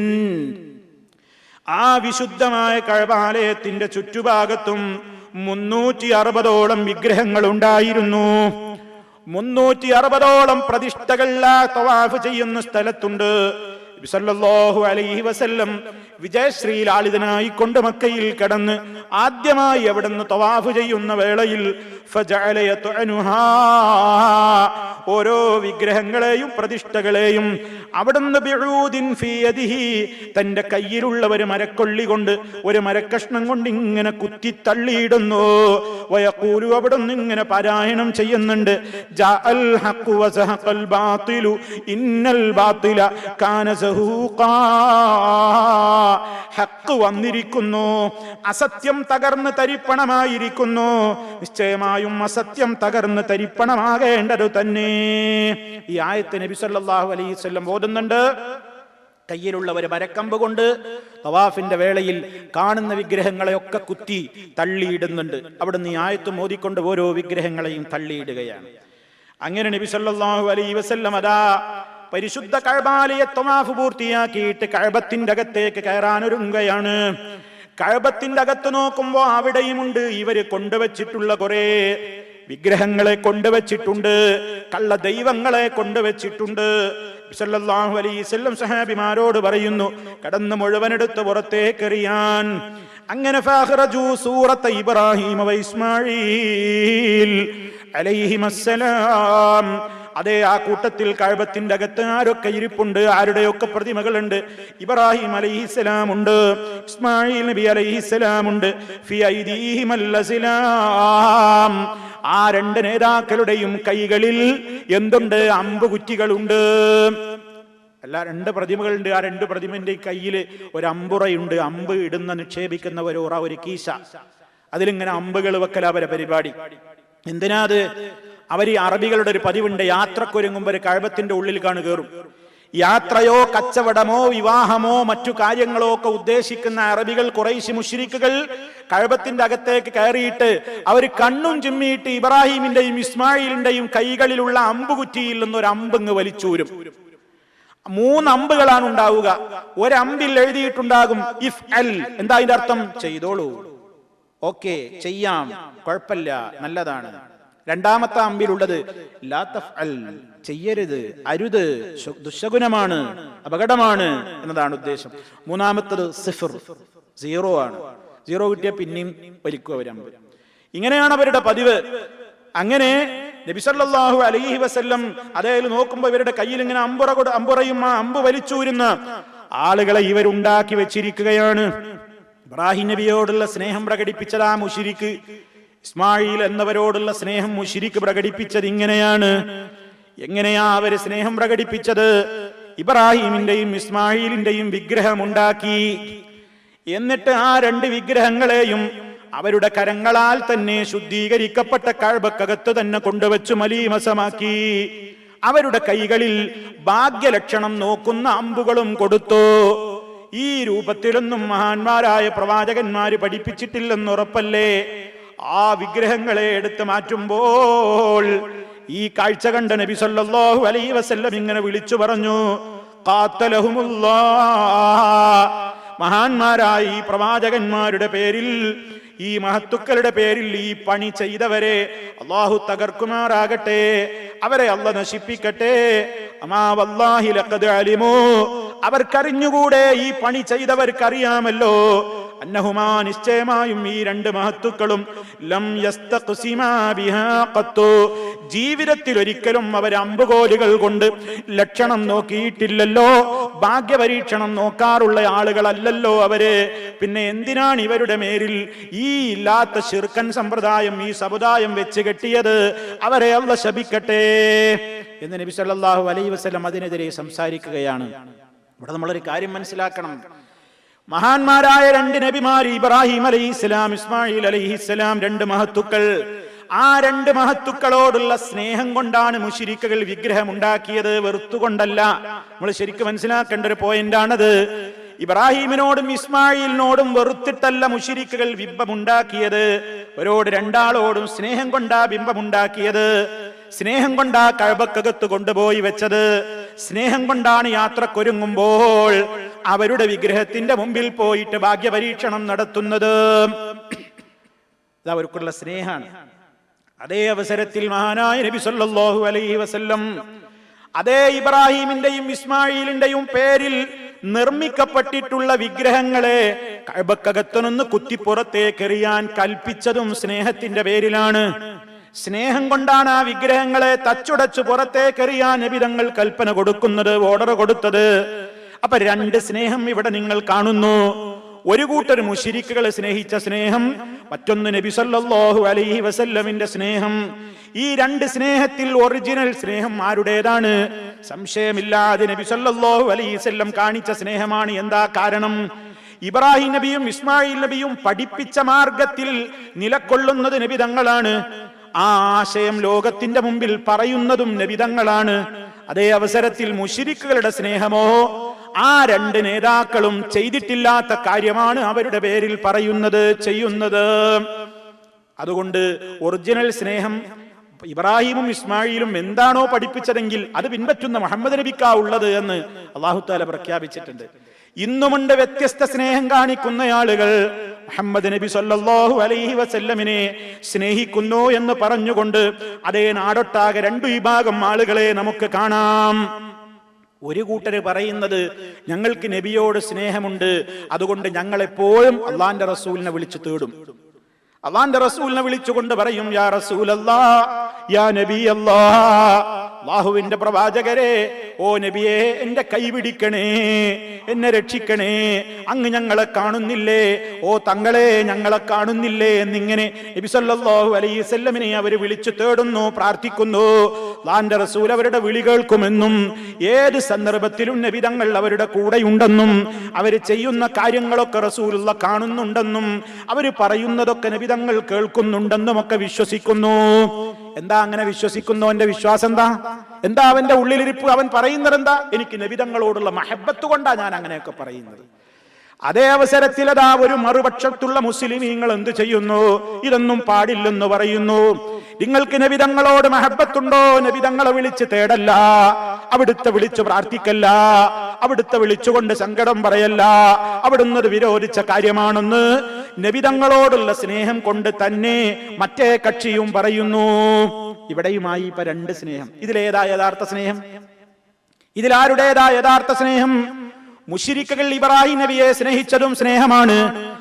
Speaker 1: ആ വിശുദ്ധമായ കഅബാലയത്തിന്റെ ചുറ്റുഭാഗത്തും 360ഓളം വിഗ്രഹങ്ങൾ ഉണ്ടായിരുന്നു. 360ഓളം പ്രതിഷ്ഠകൾ തവാഫ് ചെയ്യുന്ന സ്ഥലത്തുണ്ട്. നബി സല്ലല്ലാഹു അലൈഹി വസല്ലം വിജയശ്രീ ലാളിതനായി കൊണ്ട് മക്കയിൽ കടന്ന് ആദ്യമായി അവിടുന്ന് തവാഫ് ചെയ്യുന്ന വേളയിൽ ഫജഅല യത്അനുഹാ, ഓരോ വിഗ്രഹങ്ങളെയും പ്രതിഷ്ഠകളെയും അവിടുന്ന് ബിഊദിൻ ഫീ യദിഹി, തന്റെ കയ്യിലുള്ള ഒരു മരക്കൊള്ളി കൊണ്ട്, ഒരു മരക്കഷ്ണം കൊണ്ട് ഇങ്ങനെ കുത്തി തള്ളിയിടുന്നു. വയഖൂലു, അവിടുന്ന് ഇങ്ങനെ പാരായണം ചെയ്യുന്നുണ്ട്, ജാഅൽ ഹഖ് വസഹഖൽ ബാതിലു ഇന്നൽ ബാതില കാന സഹൂഖാ, ഹഖ് വന്നിരിക്കുന്നു, അസത്യം തകർന്ന് തരിപ്പണമായിരിക്കുന്നു, നിശ്ചയമായും അസത്യം തകർന്ന് തരിപ്പണമാകേണ്ടത് തന്നെ. ഈ ആയത്ത് നബി സല്ലല്ലാഹു അലൈഹി വസല്ലം ഓതുന്നുണ്ട്. കയ്യിലുള്ള ഒരു മരക്കമ്പ് കൊണ്ട് തവാഫിന്റെ വേളയിൽ കാണുന്ന വിഗ്രഹങ്ങളെയൊക്കെ കുത്തി തള്ളിയിടുന്നുണ്ട്. അവിടുന്ന് ഈ ആയത്ത് മോദിക്കൊണ്ട് ഓരോ വിഗ്രഹങ്ങളെയും തള്ളിയിടുകയാണ്. അങ്ങനെ നബി സല്ലല്ലാഹു അലൈഹി വസല്ലം അതാ പരിശുദ്ധ കഅബാലയ തവാഫ് പൂർത്തിയാക്കിയിട്ട് കഅബത്തിന്റെ അകത്തേക്ക് കയറാനൊരുങ്ങുകയാണ്. കഅബത്തിന്റെ അകത്ത് നോക്കുമ്പോ അവിടെയുമുണ്ട് ഇവര് കൊണ്ടുവച്ചിട്ടുള്ള കുറെ വിഗ്രഹങ്ങളെ കൊണ്ടുവച്ചിട്ടുണ്ട്, കള്ള ദൈവങ്ങളെ കൊണ്ടുവച്ചിട്ടുണ്ട്. സല്ലല്ലാഹു അലൈഹി വസല്ലം സഹാബിമാരോട് പറയുന്നു, കടന്ന് മുഴുവനെടുത്ത് പുറത്തേക്കെറിയാൻ. അങ്ങനെ ഫഖറജു സൂറത ഇബ്രാഹിം വ ഇസ്മാഈൽ അലൈഹിമസ്സലാം. അതേ ആ കൂട്ടത്തിൽ കഅബത്തിന്റെ അകത്ത് ആരൊക്കെ ഇരിപ്പുണ്ട്, ആരുടെയൊക്കെ പ്രതിമകളുണ്ട്? ഇബ്രാഹിം അലൈഹിസ്സലാം ഉണ്ട്, ഇസ്മായിൽ നബി അലൈഹിസ്സലാം ഉണ്ട്. ഫി ഐദീഹിമൽ അസ്ലാം. ആ രണ്ട് നേതാക്കളുടെയും കൈകളിൽ എന്തുണ്ട്? അമ്പുകുറ്റികളുണ്ട്. അല്ല, രണ്ട് പ്രതിമകളുണ്ട്. ആ രണ്ട് പ്രതിമന്റെ കയ്യിൽ ഒരു അമ്പുറയുണ്ട്. അമ്പ് ഇടുന്ന നിക്ഷേപിക്കുന്ന ഒരു ഉറ, ഒരു കീശ. അതിലിങ്ങനെ അമ്പുകൾ വെക്കല അവരെ പരിപാടി. എന്തിനാ അത്? അവർ ഈ അറബികളുടെ ഒരു പതിവുണ്ട്, യാത്രക്കൊരുങ്ങുമ്പോൾ ഒരു കഅബത്തിന്റെ ഉള്ളിൽ കയറും. യാത്രയോ കച്ചവടമോ വിവാഹമോ മറ്റു കാര്യങ്ങളോ ഒക്കെ ഉദ്ദേശിക്കുന്ന അറബികൾ, ഖുറൈശി മുശ്രിക്കുകൾ കഅബത്തിന്റെ അകത്തേക്ക് കയറിയിട്ട് അവർ കണ്ണും ചിമ്മിയിട്ട് ഇബ്രാഹിമിന്റെയും ഇസ്മായിലിന്റെയും കൈകളിലുള്ള അമ്പുകുറ്റിയിൽ നിന്നൊരു അമ്പങ്ങ് വലിച്ചൂരും. 3 അമ്പുകളാണ് ഉണ്ടാവുക. ഒരമ്പിൽ എഴുതിയിട്ടുണ്ടാകും ഇഫ് അൽ. എന്താ അതിന്റെ അർത്ഥം? ചെയ്തോളൂ, ഓക്കെ, ചെയ്യാം, കുഴപ്പമില്ല, നല്ലതാണ്. രണ്ടാമത്തെ അമ്പിലുള്ളത് ലാ തഫ്അൽ, ചെയ്യരുത്, അരുത്, ദുശകുനമാണ്, അപകടമാണ് എന്നതാണ് ഉദ്ദേശം. മൂന്നാമത്തത് സിഫർ, 0 ആണ്. 0 കിട്ടിയ പിന്നെയും വലിക്കും അവരമ്പ്. ഇങ്ങനെയാണ് അവരുടെ പതിവ്. അങ്ങനെ നബി സല്ലല്ലാഹു അലൈഹി വസല്ലം അതേൽ നോക്കുമ്പോൾ ഇവരുടെ കയ്യിൽ ഇങ്ങനെ അമ്പുറയും ആ അമ്പ് വലിച്ചൂരുന്ന ആളുകളെ ഇവരുണ്ടാക്കി വെച്ചിരിക്കുകയാണ്. ഇബ്രാഹിം നബിയോടുള്ള സ്നേഹം പ്രകടിപ്പിച്ചതാ മുശ്രിക്ക്. ഇസ്മായിൽ എന്നവരോടുള്ള സ്നേഹം മുശ്രിക്ക് പ്രകടിപ്പിച്ചത് ഇങ്ങനെയാണ്. എങ്ങനെയാ അവര് സ്നേഹം പ്രകടിപ്പിച്ചത്? ഇബ്രാഹിമിന്റെയും ഇസ്മായിലിന്റെയും വിഗ്രഹമുണ്ടാക്കി. എന്നിട്ട് ആ 2 വിഗ്രഹങ്ങളെയും അവരുടെ കരങ്ങളാൽ തന്നെ ശുദ്ധീകരിക്കപ്പെട്ട കഅബക്കകത്ത് തന്നെ കൊണ്ടുവച്ചു മലീമസമാക്കി. അവരുടെ കൈകളിൽ ഭാഗ്യലക്ഷണം നോക്കുന്ന അമ്പുകളും കൊടുത്തു. ഈ രൂപത്തിലൊന്നും മഹാന്മാരായ പ്രവാചകന്മാര് പഠിപ്പിച്ചിട്ടില്ലെന്നുറപ്പല്ലേ? ആ വിഗ്രഹങ്ങളെ എടുത്തു മാറ്റുമ്പോൾ ഈ കാഴ്ച കണ്ട നബി സല്ലല്ലാഹു അലൈഹി വസല്ലം ഇങ്ങനെ വിളിച്ചു പറഞ്ഞു, ഖാത്തലഹുമുല്ലാഹ്. മഹാന്മാരായ ഈ പ്രവാചകന്മാരുടെ പേരിൽ, ഈ മഹത്തുക്കളുടെ പേരിൽ ഈ പണി ചെയ്തവരെ അല്ലാഹു തകർക്കുമാറാകട്ടെ, അവരെ അല്ലാഹു നശിപ്പിക്കട്ടെ. അമാ വല്ലാഹി ലഖദ് അലിമു. അവർക്കറിഞ്ഞുകൂടെ, ഈ പണി ചെയ്തവർക്കറിയാമല്ലോ, അന്നഹുമാ, നിശ്ചയമായും ഈ 2 മഹത്തുക്കളും ലം യസ്തഖ്സിമാ ബിഹാ ഖത്തു. ജീവിതത്തിൽ ഒരിക്കലും അവർ അമ്പുകോലുകൾ കൊണ്ട് ലക്ഷണം നോക്കിയിട്ടില്ലല്ലോ, ഭാഗ്യപരീക്ഷണം നോക്കാറുള്ള ആളുകളല്ലല്ലോ അവര്. പിന്നെ എന്തിനാണ് ഇവരുടെ മേലിൽ ഈ ഇല്ലാത്ത ശിർക്കൻ സമ്പ്രദായം, ഈ സമുദായം വെച്ച് കെട്ടിയത്? അവരെ അല്ലാഹു ശപിക്കട്ടെ എന്ന് നബി സല്ലല്ലാഹു അലൈഹി വസല്ലം അതിനെതിരെ സംസാരിക്കുകയാണ്. ഇവിടെ നമ്മളൊരു കാര്യം മനസ്സിലാക്കണം. മഹാന്മാരായ 2 നബിമാർ, ഇബ്രാഹിം അലൈഹിസ്സലാം, ഇസ്മായിൽ അലൈഹിസ്സലാം, 2 മഹത്തുക്കൾ. ആ 2 മഹത്തുക്കളോടുള്ള സ്നേഹം കൊണ്ടാണ് മുശ്രിക്കുകൾ വിഗ്രഹം ഉണ്ടാക്കിയത്, വെറുത്തുകൊണ്ടല്ല. നമ്മൾ ശരിക്കും മനസ്സിലാക്കേണ്ട ഒരു പോയിന്റാണത്. ഇബ്രാഹിമിനോടും ഇസ്മായിലിനോടും വെറുത്തിട്ടല്ല മുശ്രിക്കുകൾ ബിംബമുണ്ടാക്കിയത്. അവരോട് 2 ആളോടും സ്നേഹം കൊണ്ടാ ബിംബമുണ്ടാക്കിയത്. സ്നേഹം കൊണ്ടാ കഅബക്കകത്ത് കൊണ്ടുപോയി വെച്ചത്. സ്നേഹം കൊണ്ടാണ് യാത്രക്കൊരുങ്ങുമ്പോൾ അവരുടെ വിഗ്രഹത്തിന്റെ മുമ്പിൽ പോയിട്ട് ഭാഗ്യപരീക്ഷണം നടത്തുന്നത്. ഇത് അവർക്കുള്ള സ്നേഹാണ്. അതേ അവസരത്തിൽ മഹാനായ നബി സല്ലല്ലാഹു അലൈഹി വസല്ലം അതേ ഇബ്രാഹിമിന്റെയും ഇസ്മായിലിന്റെയും പേരിൽ നിർമ്മിക്കപ്പെട്ടിട്ടുള്ള വിഗ്രഹങ്ങളെ കഅബക്കകത്ത് നിന്ന് കുത്തിപ്പുറത്തേക്കെറിയാൻ കൽപ്പിച്ചതും സ്നേഹത്തിന്റെ പേരിലാണ്. സ്നേഹം കൊണ്ടാണ് ആ വിഗ്രഹങ്ങളെ തച്ചുടച്ചു പുറത്തേക്കെറിയാൻ നബി തങ്ങൾ കൽപ്പന കൊടുക്കുന്നത്, ഓർഡർ കൊടുത്തത്. അപ്പൊ 2 സ്നേഹം ഇവിടെ നിങ്ങൾ കാണുന്നു. ഒരു കൂട്ടർ മുശ്രിക്കുകൾ സ്നേഹിച്ച സ്നേഹം, മറ്റൊന്ന് നബി സല്ലല്ലാഹു അലൈഹി വസല്ലമിന്റെ സ്നേഹം. ഈ 2 സ്നേഹത്തിൽ ഒറിജിനൽ സ്നേഹം ആരുടേതാണ്? സംശയമില്ലാതെ നബി സല്ലല്ലാഹു അലൈഹി വസല്ലം കാണിച്ച സ്നേഹമാണ്. എന്താ കാരണം? ഇബ്രാഹിം നബിയും ഇസ്മായിൽ നബിയും പഠിപ്പിച്ച മാർഗത്തിൽ നിലകൊള്ളുന്നത് നബി തങ്ങളാണ്. ആ ആശയം ലോകത്തിന്റെ മുമ്പിൽ പറയുന്നതും നബി തങ്ങളാണ്. അതേ അവസരത്തിൽ മുശ്രിക്കുകളുടെ സ്നേഹമോ ആ 2 നേതാക്കളും ചെയ്തിട്ടില്ലാത്ത കാര്യമാണ് അവരുടെ പേരിൽ പറയുന്നത്, ചെയ്യുന്നത്. അതുകൊണ്ട് ഒറിജിനൽ സ്നേഹം ഇബ്രാഹിമും ഇസ്മായിലും എന്താണോ പഠിപ്പിച്ചതെങ്കിൽ അത് പിൻപറ്റുന്ന മുഹമ്മദ് നബിക്കാ ഉള്ളത് എന്ന് അല്ലാഹു തആല പ്രഖ്യാപിച്ചിട്ടുണ്ട്. ഇന്നുമുണ്ട് വ്യത്യസ്ത സ്നേഹം കാണിക്കുന്ന ആളുകൾ. മുഹമ്മദ് നബി സല്ലല്ലാഹു അലൈഹി വസല്ലമിനെ സ്നേഹിക്കുന്നു എന്ന് പറഞ്ഞുകൊണ്ട് അതേ നാടൊട്ടാകെ 2 വിഭാഗം ആളുകളെ നമുക്ക് കാണാം. ഒരു കൂട്ടര് പറയുന്നത് ഞങ്ങൾക്ക് നബിയോട് സ്നേഹമുണ്ട്, അതുകൊണ്ട് ഞങ്ങൾ എപ്പോഴും അള്ളാന്റെ റസൂലിനെ വിളിച്ചു തേടും. അള്ളാന്റെ റസൂലിനെ വിളിച്ചുകൊണ്ട് പറയും, യാ റസൂലല്ലാഹ്, യാ നബി അല്ലാഹ്, അല്ലാഹുവിന്റെ പ്രവാചകരെ, ഓ നബിയെ, എന്റെ കൈ പിടിക്കണേ, എന്നെ രക്ഷിക്കണേ, അങ്ങ് ഞങ്ങളെ കാണുന്നില്ലേ, ഓ തങ്ങളെ ഞങ്ങളെ കാണുന്നില്ലേ എന്നിങ്ങനെ നബി സല്ലല്ലാഹു അലൈഹി വസല്ലമിനെ അവർ വിളിച്ചു തേടുന്നു, പ്രാർത്ഥിക്കുന്നു. അല്ലാഹുവിന്റെ റസൂൽ അവരുടെ വിളി കേൾക്കുമെന്നും ഏത് സന്ദർഭത്തിലും നബി തങ്ങൾ അവരുടെ കൂടെയുണ്ടെന്നും അവർ ചെയ്യുന്ന കാര്യങ്ങളൊക്കെ റസൂലുള്ള കാണുന്നുണ്ടെന്നും അവർ പറയുന്നതൊക്കെ നബി തങ്ങൾ കേൾക്കുന്നുണ്ടെന്നും ഒക്കെ വിശ്വസിക്കുന്നു. എന്താ അങ്ങനെ വിശ്വസിക്കുന്നു? അവന്റെ വിശ്വാസം എന്താ അവന്റെ ഉള്ളിലിരിപ്പ്? അവൻ പറയുന്നത് എന്താ? എനിക്ക് നബി തങ്ങളോടുള്ള മഹബത്ത് കൊണ്ടാ ഞാൻ അങ്ങനെയൊക്കെ പറയുന്നത്. അതേ അവസരത്തിൽ അതാ ഒരു മറുപക്ഷത്തുള്ള മുസ്ലിമീങ്ങൾ എന്ത് ചെയ്യുന്നു? ഇതൊന്നും പാടില്ലെന്ന് പറയുന്നു. നിങ്ങൾക്ക് നബി തങ്ങളോട് മഹബത്തുണ്ടോ? നബി തങ്ങളെ വിളിച്ച് തേടല്ല, അവിടുത്തെ വിളിച്ചു പ്രാർത്ഥിക്കല്ല, അവിടുത്തെ വിളിച്ചുകൊണ്ട് സങ്കടം പറയല്ല, അവിടുന്ന് വിരോധിച്ച കാര്യമാണെന്ന് നബി തങ്ങളോടുള്ള സ്നേഹം കൊണ്ട് തന്നെ മറ്റേ കക്ഷിയും പറയുന്നു. ഇവിടെയുമായി ഇപ്പൊ രണ്ട് സ്നേഹം. ഇതിലേതാ യഥാർത്ഥ സ്നേഹം? ഇതിലാരുടേതാ യഥാർത്ഥ സ്നേഹം? മുശ്രിക്കുകൾ ഇബ്രാഹിം നബിയെ സ്നേഹിച്ചതും സ്നേഹമാണ്,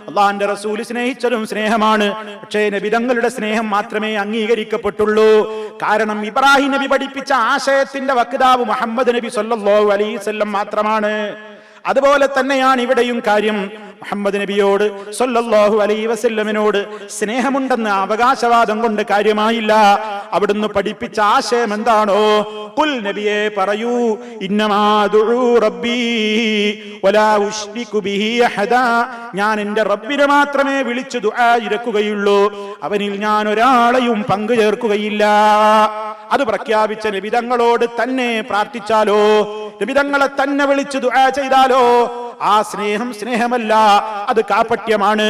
Speaker 1: അള്ളാന്റെ റസൂൽ സ്നേഹിച്ചതും സ്നേഹമാണ്. പക്ഷേ നബി തങ്ങളുടെ സ്നേഹം മാത്രമേ അംഗീകരിക്കപ്പെട്ടുള്ളൂ. കാരണം ഇബ്രാഹിം നബി പഠിപ്പിച്ച ആശയത്തിന്റെ വക്താവ് മുഹമ്മദ് നബി സല്ലല്ലാഹു അലൈഹി വസല്ലം മാത്രമാണ്. അതുപോലെ തന്നെയാണ് ഇവിടെയും കാര്യം. മുഹമ്മദ് നബിയോട് സല്ലല്ലാഹു അലൈഹി വസല്ലമിനോട് സ്നേഹമുണ്ടെന്ന അവകാശവാദം കൊണ്ട് കാര്യമായില്ല. അവിടുന്ന് പഠിപ്പിച്ച ആശയം എന്താണോ, ഖുൽ നബിയെ പറയൂ, ഇന്നമാ ദുഉ റബ്ബി വലാ ഉശ്രികു ബിഹി അഹദാ, ഞാൻ എൻ്റെ റബ്ബിനെ മാത്രമേ വിളിച്ചു ദുആ ഇരക്കുകയുള്ളൂ, അവനിൽ ഞാൻ ഒരാളെയും പങ്കു ചേർക്കുകയില്ല. അത് പ്രഖ്യാപിച്ച നബി തങ്ങളോട് തന്നെ പ്രാർത്ഥിച്ചാലോ, നബി തങ്ങളെ തന്നെ വിളിച്ചു ദുആ ചെയ്താലോ, ആ സ്നേഹം സ്നേഹമല്ല, അത് കാപട്യമാണ്.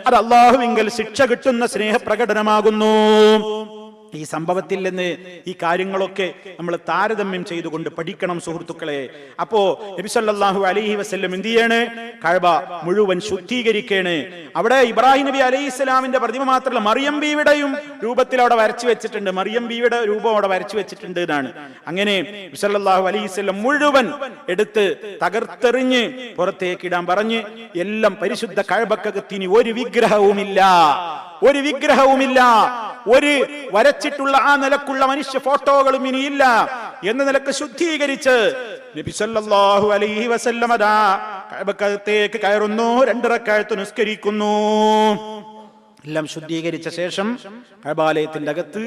Speaker 1: അത് അല്ലാഹുവിങ്കൽ ശിക്ഷ കിട്ടുന്ന സ്നേഹപ്രകടനമാകുന്നു. ഈ സംഭവത്തിൽ നിന്ന് ഈ കാര്യങ്ങളൊക്കെ നമ്മൾ താരതമ്യം ചെയ്തുകൊണ്ട് പഠിക്കണം സുഹൃത്തുക്കളെ. അപ്പോ നബി സല്ലല്ലാഹു അലൈഹി വസല്ലം എന്ത് ചെയ്യാണ്? കഅബ മുഴുവൻ ശുദ്ധീകരിക്കാണ്. അവിടെ ഇബ്രാഹിം നബി അലൈഹിസ്സലാമിന്റെ പ്രതിമ മാത്രമല്ല, മറിയം ബീവിയുടെയും രൂപത്തിൽ അവിടെ വരച്ചു വെച്ചിട്ടുണ്ട്. മറിയം ബീവിയുടെ രൂപം അവിടെ വരച്ചു വെച്ചിട്ടുണ്ട് എന്നാണ്. അങ്ങനെ നബി സല്ലല്ലാഹു അലൈഹി വസല്ലം മുഴുവൻ എടുത്ത് തകർത്തെറിഞ്ഞ് പുറത്തേക്കിടാൻ പറഞ്ഞ് എല്ലാം പരിശുദ്ധ കഅബക്കകത്തിന് ഒരു വിഗ്രഹവുമില്ല, ഒരു വിഗ്രഹവുമില്ല, ഒരു വരച്ചിട്ടുള്ള ആ നിലക്കുള്ള മനുഷ്യ ഫോട്ടോകളും ഇനിയില്ല എന്ന നിലക്ക് ശുദ്ധീകരിച്ച് നബി സല്ലല്ലാഹു അലൈഹി വസല്ലം അതാ കഅബക്കകത്തേക്ക് കയറുന്നു, 2 റക്അത്ത് നിസ്കരിക്കുന്നു. എല്ലാം ശുദ്ധീകരിച്ച ശേഷം കഅബാലയത്തിന്റെ അകത്ത്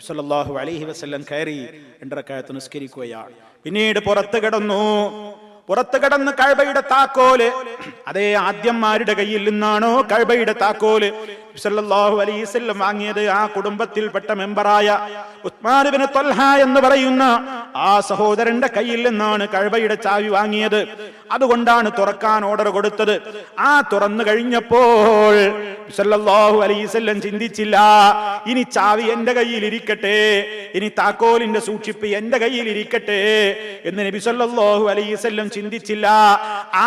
Speaker 1: സല്ലല്ലാഹു അലൈഹി വസല്ലം കയറി 2 റക്അത്ത് നിസ്കരിക്കുകയാണ്. പിന്നീട് പുറത്ത് കടന്ന് കഅബയുടെ താക്കോല്, അതേ ആദ്യന്മാരുടെ കയ്യിൽ നിന്നാണോ കഅബയുടെ താക്കോല് സല്ലല്ലാഹു അലൈഹി വസല്ലം വാങ്ങിയത്? ആ കുടുംബത്തിൽപ്പെട്ട മെമ്പറായ ഉസ്മാൻ ഇബ്നു ത്വൽഹ എന്ന് പറയുന്ന ആ സഹോദരന്റെ കയ്യിൽ നിന്നാണ് കഅബയുടെ ചാവി വാങ്ങിയത്. അതുകൊണ്ടാണ് തുറക്കാൻ ഓർഡർ കൊടുത്തത്. ആ തുറന്നു കഴിഞ്ഞപ്പോൾ സല്ലല്ലാഹു അലൈഹി വസല്ലം ചിന്തിച്ചില്ല, ഇനി ചാവി എന്റെ കയ്യിൽ ഇരിക്കട്ടെ, ഇനി താക്കോലിന്റെ സൂക്ഷിപ്പ് എന്റെ കയ്യിൽ ഇരിക്കട്ടെ എന്ന് നബി സല്ലല്ലാഹു അലൈഹി വസല്ലം ചിന്തിച്ചില്ല.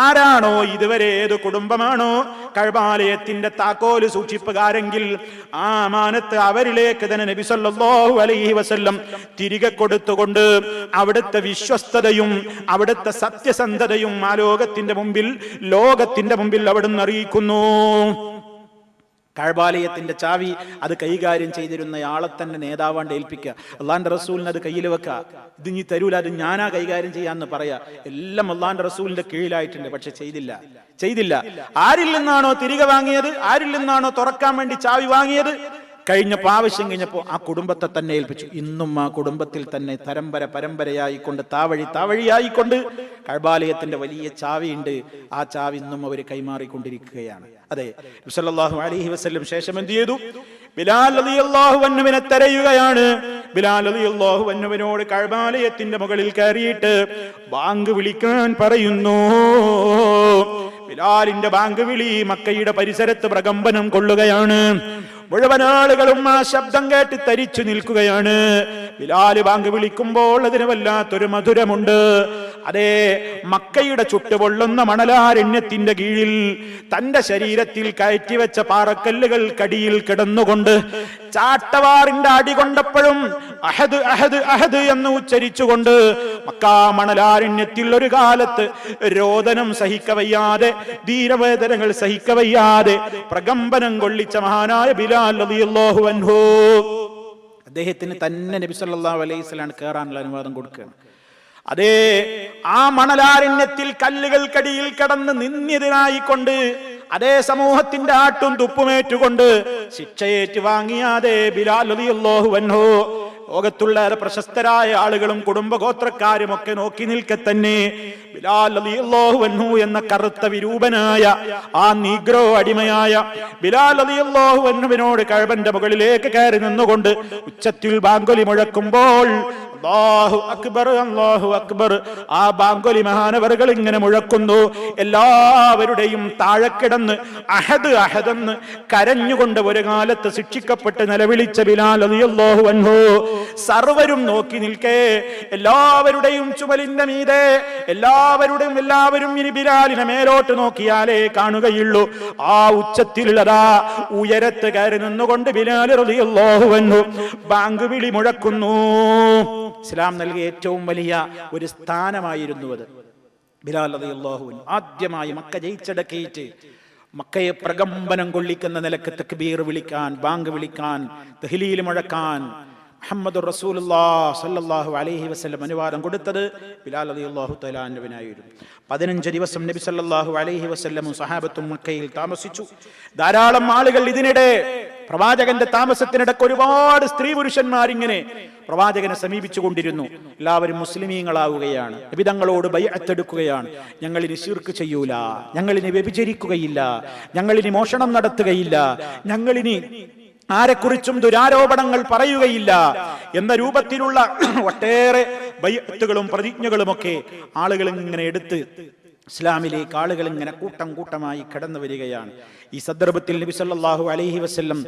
Speaker 1: ആരാണോ ഇതുവരെ, ഏത് കുടുംബമാണോ കഅബാലയത്തിന്റെ താക്കോല് സൂക്ഷിപ്പുകാരെങ്കിൽ ആ അമാനത്ത് അവരിലേക്ക് തന്നെ നബി സല്ലല്ലാഹു അലൈഹി വസല്ലം തിരികെ കൊടുത്തുകൊണ്ട് അവിടുത്തെ വിശ്വസ്തതയും അവിടുത്തെ സത്യസന്ധതയും ലോകത്തിന്റെ മുമ്പിൽ അവിടുന്ന് അറിയിക്കുന്നു. കഅബാലയത്തിന്റെ ചാവി അത് കൈകാര്യം ചെയ്തിരുന്ന ആളെ തന്നെ നേതാവാണ്ട് ഏൽപ്പിക്കുക, അള്ളാന്റെ റസൂലിന് അത് കയ്യിൽ വെക്കുക. ഇത് നീ തരൂല, അത് ഞാനാ കൈകാര്യം ചെയ്യാന്ന് പറയാ. എല്ലാം അള്ളാന്റെ റസൂലിന്റെ കീഴിലായിട്ടുണ്ട്. പക്ഷെ ചെയ്തില്ല. ആരിൽ നിന്നാണോ തിരികെ വാങ്ങിയത്, ആരിൽ നിന്നാണോ തുറക്കാൻ വേണ്ടി ചാവി വാങ്ങിയത്, കഴിഞ്ഞപ്പോ ആവശ്യം കഴിഞ്ഞപ്പോ ആ കുടുംബത്തെ തന്നെ ഏൽപ്പിച്ചു. ഇന്നും ആ കുടുംബത്തിൽ തന്നെ പരമ്പരയായിക്കൊണ്ട് താവഴിയായിക്കൊണ്ട് കഅബാലയത്തിന്റെ വലിയ ചാവിയുണ്ട്. ആ ചാവി ഇന്നും അവർ കൈമാറിക്കൊണ്ടിരിക്കുകയാണ്. അതെ, നബി സല്ലല്ലാഹു അലൈഹി വസല്ലം ശേഷം എന്ത് ചെയ്തു? ബിലാൽ റളിയല്ലാഹു അൻഹുവിനെ തെരയുകയാണ്. ബിലാൽ റളിയല്ലാഹു അൻഹുവിനോട് കഅബാലയത്തിന്റെ മുകളിൽ കയറിയിട്ട് ബാങ്ക് വിളിക്കാൻ പറയുന്നു. ബിലാലിന്റെ ബാങ്ക് വിളി മക്കയുടെ പരിസരത്ത് പ്രകമ്പനം കൊള്ളുകയാണ്. മുഴുവൻ ആളുകളും ആ ശബ്ദം കേട്ട് തരിച്ചു നിൽക്കുകയാണ്. ബിലാൽ ബാങ്ക് വിളിക്കുമ്പോൾ അതിന് വല്ലാത്തൊരു മധുരമുണ്ട്. അതേ, മക്കയുടെ ചുട്ടുപൊള്ളുന്ന മണലാരണ്യത്തിന്റെ കീഴിൽ തന്റെ ശരീരത്തിൽ കയറ്റിവെച്ച പാറക്കല്ലുകൾ കടിയിൽ കിടന്നുകൊണ്ട് ചാട്ടവാറിന്റെ അടി കൊണ്ടപ്പോഴും അഹദ് അഹദ് അഹദ് എന്ന് ഉച്ചരിച്ചുകൊണ്ട് മക്കാ മണലാരണ്യത്തിൽ ഒരു കാലത്ത് രോദനം സഹിക്കവയ്യാതെ, ധീരവേദനകൾ സഹിക്കവയ്യാതെ പ്രകമ്പനം കൊള്ളിച്ച മഹാനായ ബിലാൽ റളിയല്ലാഹു അൻഹു, അദ്ദേഹത്തിന് തന്നെ നബി സല്ലല്ലാഹു അലൈഹി വസല്ലം കയറാനുള്ള അനുവാദം കൊടുക്കുകയാണ്. അതേ ആ മണലാരണ്യത്തിൽ കല്ലുകൾക്കടിയിൽ കടന്ന് നിന്ദ്യതനായിക്കൊണ്ട്, അതേ സമൂഹത്തിന്റെ ആട്ടും തുപ്പുമേറ്റുകൊണ്ട് ശിക്ഷയേറ്റു വാങ്ങിയ അതേ ബിലാൽ റളിയല്ലാഹു അൻഹു, ലോകത്തുള്ള പ്രശസ്തരായ ആളുകളും കുടുംബഗോത്രക്കാരും ഒക്കെ നോക്കി നിൽക്കെ തന്നെ ബിലാൽ റളിയല്ലാഹു അൻഹു എന്ന കറുത്ത വിരൂപനായ ആ നീഗ്രോ അടിമയായ ബിലാൽ റളിയല്ലാഹു അൻഹുവിനോട് കഅബന്റെ മുകളിലേക്ക് കയറി നിന്നുകൊണ്ട് ഉച്ചത്തിൽ ബാങ്കൊലി മുഴക്കുമ്പോൾ അല്ലാഹു അക്ബർ അല്ലാഹു അക്ബർ, ആ ബാങ്കൊലി മഹാനവറുകൾ ഇങ്ങനെ മുഴക്കുന്നു. എല്ലാവരുടെയും താഴെ കിടന്ന് അഹദ് അഹദെന്ന് കരഞ്ഞുകൊണ്ട് ഒരു കാലത്ത് ശിക്ഷിക്കപ്പെട്ട് നിലവിളിച്ച ബിലാൽ റളിയല്ലാഹു അൻഹു സർവരും നോക്കി നിൽക്കേ, എല്ലാവരുടെയും ചുമലിന്റെ മീതെ എല്ലാവരും ഇനി ബിലാലിനെ മേലോട്ട് നോക്കിയാലേ കാണുകയുള്ളൂ. ആ ഉച്ചത്തിലുള്ളതാ ഉയരത്ത് കയറി നിന്നുകൊണ്ട് ബിലാൽ റളിയല്ലാഹു അൻഹു ബാങ്ക് വിളി മുഴക്കുന്നു. ഇസ്ലാം നൽകിയ ഏറ്റവും വലിയ ഒരു സ്ഥാനമായിരുന്നു അത്. ബിലാൽ റളിയല്ലാഹു അൻഹു ആദ്യമായി മക്ക ജയിച്ചടക്കിയിട്ട് മക്കയെ പ്രകമ്പനം കൊള്ളിക്കുന്ന നിലക്ക് തക്ബീർ വിളിക്കാൻ, ബാങ്ക് വിളിക്കാൻ, തഹ്ലീൽ മുഴക്കാൻ മുഹമ്മദ് റസൂലുള്ളാഹി സ്വല്ലല്ലാഹു അലൈഹി വസല്ലം അനുവാദം കൊടുത്തത് ബിലാൽ റളിയല്ലാഹു തആല അൻഹുവിനായിരുന്നു. 15 ദിവസം നബി സല്ലല്ലാഹു അലൈഹി വസല്ലം സഹാബത്തും മക്കയിൽ താമസിച്ചു. ധാരാളം ആളുകൾ ഇതിനിടെ പ്രവാചകന്റെ താമസത്തിനിടയ്ക്ക് ഒരുപാട് സ്ത്രീ പുരുഷന്മാർ ഇങ്ങനെ പ്രവാചകനെ സമീപിച്ചു കൊണ്ടിരുന്നു. എല്ലാവരും മുസ്ലിമീങ്ങളാവുകയാണ്, നബി തങ്ങളോട് ബൈഅത്ത് എടുക്കുകയാണ്. ഞങ്ങളിനി ശിർക്ക് ചെയ്യൂല, ഞങ്ങളിനി വ്യഭിചരിക്കുകയില്ല, ഞങ്ങളിനി മോഷണം നടത്തുകയില്ല, ഞങ്ങളിനി ആരെക്കുറിച്ചും ദുരാരോപണങ്ങൾ പറയുകയില്ല എന്ന രൂപത്തിലുള്ള ഒട്ടേറെ ബൈഅത്തുകളും പ്രതിജ്ഞകളുമൊക്കെ ആളുകൾ ഇങ്ങനെ എടുത്ത് ഇസ്ലാമിലേക്ക് ആളുകൾ ഇങ്ങനെ കൂട്ടം കൂട്ടമായി കടന്നു വരികയാണ്. ഈ സന്ദർഭത്തിൽ നബി സല്ലല്ലാഹു അലൈഹി വസല്ലം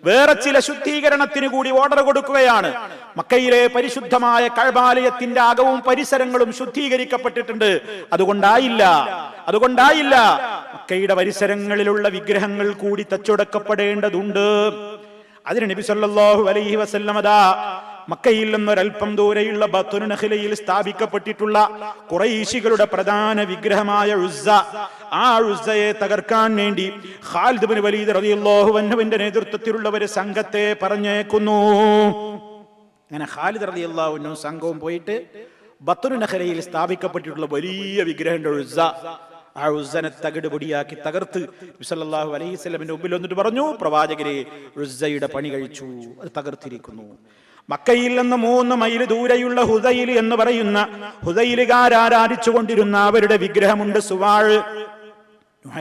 Speaker 1: വേറെ ചില ശുദ്ധീകരണത്തിന് കൂടി ഓർഡർ കൊടുക്കുകയാണ്. മക്കയിലെ പരിശുദ്ധമായ കഅബാലയത്തിന്റെ അകവും പരിസരങ്ങളും ശുദ്ധീകരിക്കപ്പെട്ടിട്ടുണ്ട്. അതുകൊണ്ടായില്ല മക്കയുടെ പരിസരങ്ങളിലുള്ള വിഗ്രഹങ്ങൾ കൂടി തച്ചുടക്കപ്പെടേണ്ടതുണ്ട്. അതിന് നബി സല്ലല്ലാഹു അലൈഹി വസല്ലം അതാ മക്കയിൽ നിന്നൊരൽപ്പം ദൂരെയുള്ള ബത്വനു നഖ്ലയിൽ സ്ഥാപിക്കപ്പെട്ടിട്ടുള്ള ഖുറൈശികളുടെ പ്രധാന വിഗ്രഹമായ ഉസ്സ, ആ ഉസ്സയെ തകർക്കാൻ വേണ്ടി ഖാലിദ് ഇബ്നു വലീദ് റളിയല്ലാഹു അൻഹുവിന്റെ നേതൃത്വത്തിലുള്ള ഒരു സംഘത്തെ പറഞ്ഞേക്കുന്നു. അങ്ങനെ ഖാലിദ് റളിയല്ലാഹു അൻഹു സംഘവും പോയിട്ട് ബത്വനു നഖ്ലയിൽ സ്ഥാപിക്കപ്പെട്ടിട്ടുള്ള വലിയ വിഗ്രഹന്റെ ഉസ്സ, ആ ഉസ്സനെ തകിട് പൊടിയാക്കി തകർത്ത് നബി സല്ലല്ലാഹു അലൈഹി വസല്ലമിന്റെ മുമ്പിൽ വന്നിട്ട് പറഞ്ഞു, പ്രവാചകരെ, ഉസ്സയുടെ പണി കഴിച്ചു, അത് തകർത്തിരിക്കുന്നു. മക്കയിൽ നിന്ന് 3 മൈൽ ദൂരെയുള്ള ഹുദൈൽ എന്ന് പറയുന്ന ഹുദൈലുകാർ ആരാധിച്ചു കൊണ്ടിരുന്ന അവരുടെ വിഗ്രഹമുണ്ട്, സുവാഴ്.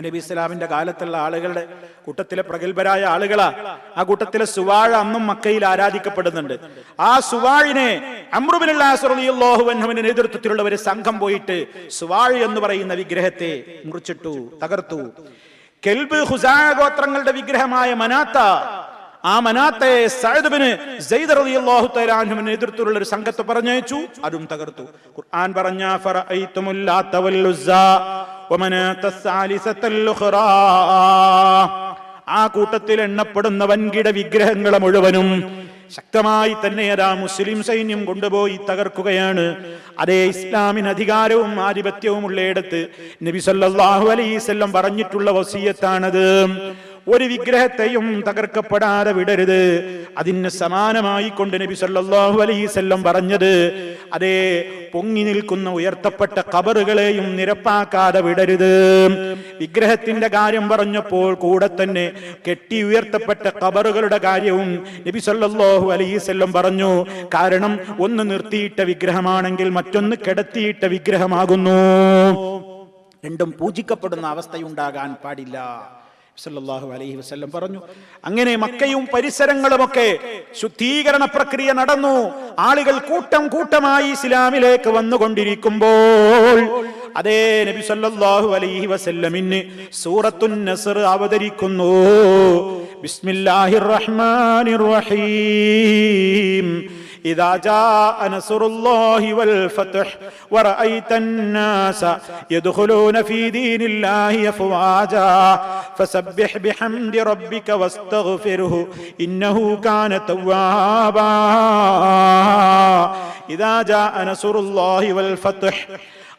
Speaker 1: നബി ഇസ്ലാമിന്റെ കാലത്തുള്ള ആളുകളുടെ കൂട്ടത്തിലെ പ്രഗത്ഭരായ ആളുകളാ. ആ കൂട്ടത്തിലെ സുവാഴ് അന്നും മക്കയിൽ ആരാധിക്കപ്പെടുന്നുണ്ട്. ആ സുവാഴിനെ അംർ ഇബ്നുൽ ആസ് റളിയല്ലാഹു അൻഹുവിന്റെ നേതൃത്വത്തിലുള്ള ഒരു സംഘം പോയിട്ട് സുവാഴ് എന്ന് പറയുന്ന വിഗ്രഹത്തെ മുറിച്ചിട്ടു, തകർത്തു. കെൽബ് ഖുസാ ഗോത്രങ്ങളുടെ വിഗ്രഹമായ മനാത്ത, ആ മനാത്തെ സഅദ് ഇബ്നു സൈദ് റളിയല്ലാഹു തആല അൻഹുവിന്റെ നേതൃത്വത്തിലുള്ള ഒരു സംഘത്തെ പറഞ്ഞയച്ചു, അതും തകർത്തു. ഖുർആൻ പറഞ്ഞ ഫറഅയ്തുമുൽ ലാത വൽ ഉസ്സാ വമനാത സാലിസത്തുൽ ഉഖറാ, ആ കൂട്ടത്തിൽ എണ്ണപ്പെടുന്ന വൻകിട വിഗ്രഹങ്ങളെ മുഴുവനും ശക്തമായി തന്നെ അതാ മുസ്ലിം സൈന്യം കൊണ്ടുപോയി തകർക്കുകയാണ്. അതേ ഇസ്ലാമിന് അധികാരവും ആധിപത്യവും ഉള്ളയിടത്ത് നബി സല്ലല്ലാഹു അലൈഹി വസല്ലം പറഞ്ഞിട്ടുള്ള വസിയത്താണത്. ഒരു വിഗ്രഹത്തെയും തകർക്കപ്പെടാതെ വിടരുത്. അതിന് സമാനമായി കൊണ്ട് നബി സല്ലല്ലാഹു അലൈഹി വസല്ലം പറഞ്ഞത്, അതേ പൊങ്ങി നിൽക്കുന്ന ഉയർത്തപ്പെട്ട ഖബറുകളെയും നിരപ്പാക്കാതെ വിടരുത്. വിഗ്രഹത്തിന്റെ കാര്യം പറഞ്ഞപ്പോൾ കൂടെ തന്നെ കെട്ടി ഉയർത്തപ്പെട്ട ഖബറുകളുടെ കാര്യവും നബി സല്ലല്ലാഹു അലൈഹി വസല്ലം പറഞ്ഞു. കാരണം ഒന്ന് നിർത്തിയിട്ട വിഗ്രഹമാണെങ്കിൽ മറ്റൊന്ന് കിടത്തിയിട്ട വിഗ്രഹമാകുന്നു. രണ്ടും പൂജിക്കപ്പെടുന്ന അവസ്ഥയുണ്ടാകാൻ പാടില്ല സല്ലല്ലാഹു അലൈഹി വസല്ലം പറഞ്ഞു. അങ്ങനെ മക്കയും പരിസരങ്ങളുമൊക്കെ ശുദ്ധീകരണ പ്രക്രിയ നടന്നു. ആളുകൾ കൂട്ടം കൂട്ടമായി ഇസ്ലാമിലേക്ക് വന്നുകൊണ്ടിരിക്കുമ്പോൾ അതേ നബി സല്ലല്ലാഹു അലൈഹി വസല്ലമിന് സൂറത്തുൻ നസ്ർ അവതരിക്കുന്നു. ബിസ്മില്ലാഹിർ റഹ്മാനിർ റഹീം ഇദാ ജാഅ നസ്റുല്ലാഹി വൽ ഫത്ഹ് വറഅയ്തന്നാസ യദ്ഖുലൂന ഫീ ദീനില്ലാഹി അഫ്വാജാ ഫസബ്ബിഹ് ബിഹംദി റബ്ബിക വസ്തഗ്ഫിർഹു ഇന്നഹു കാന തവ്വാബാ. ഇദാ ജാഅ നസ്റുല്ലാഹി വൽ ഫത്ഹ്,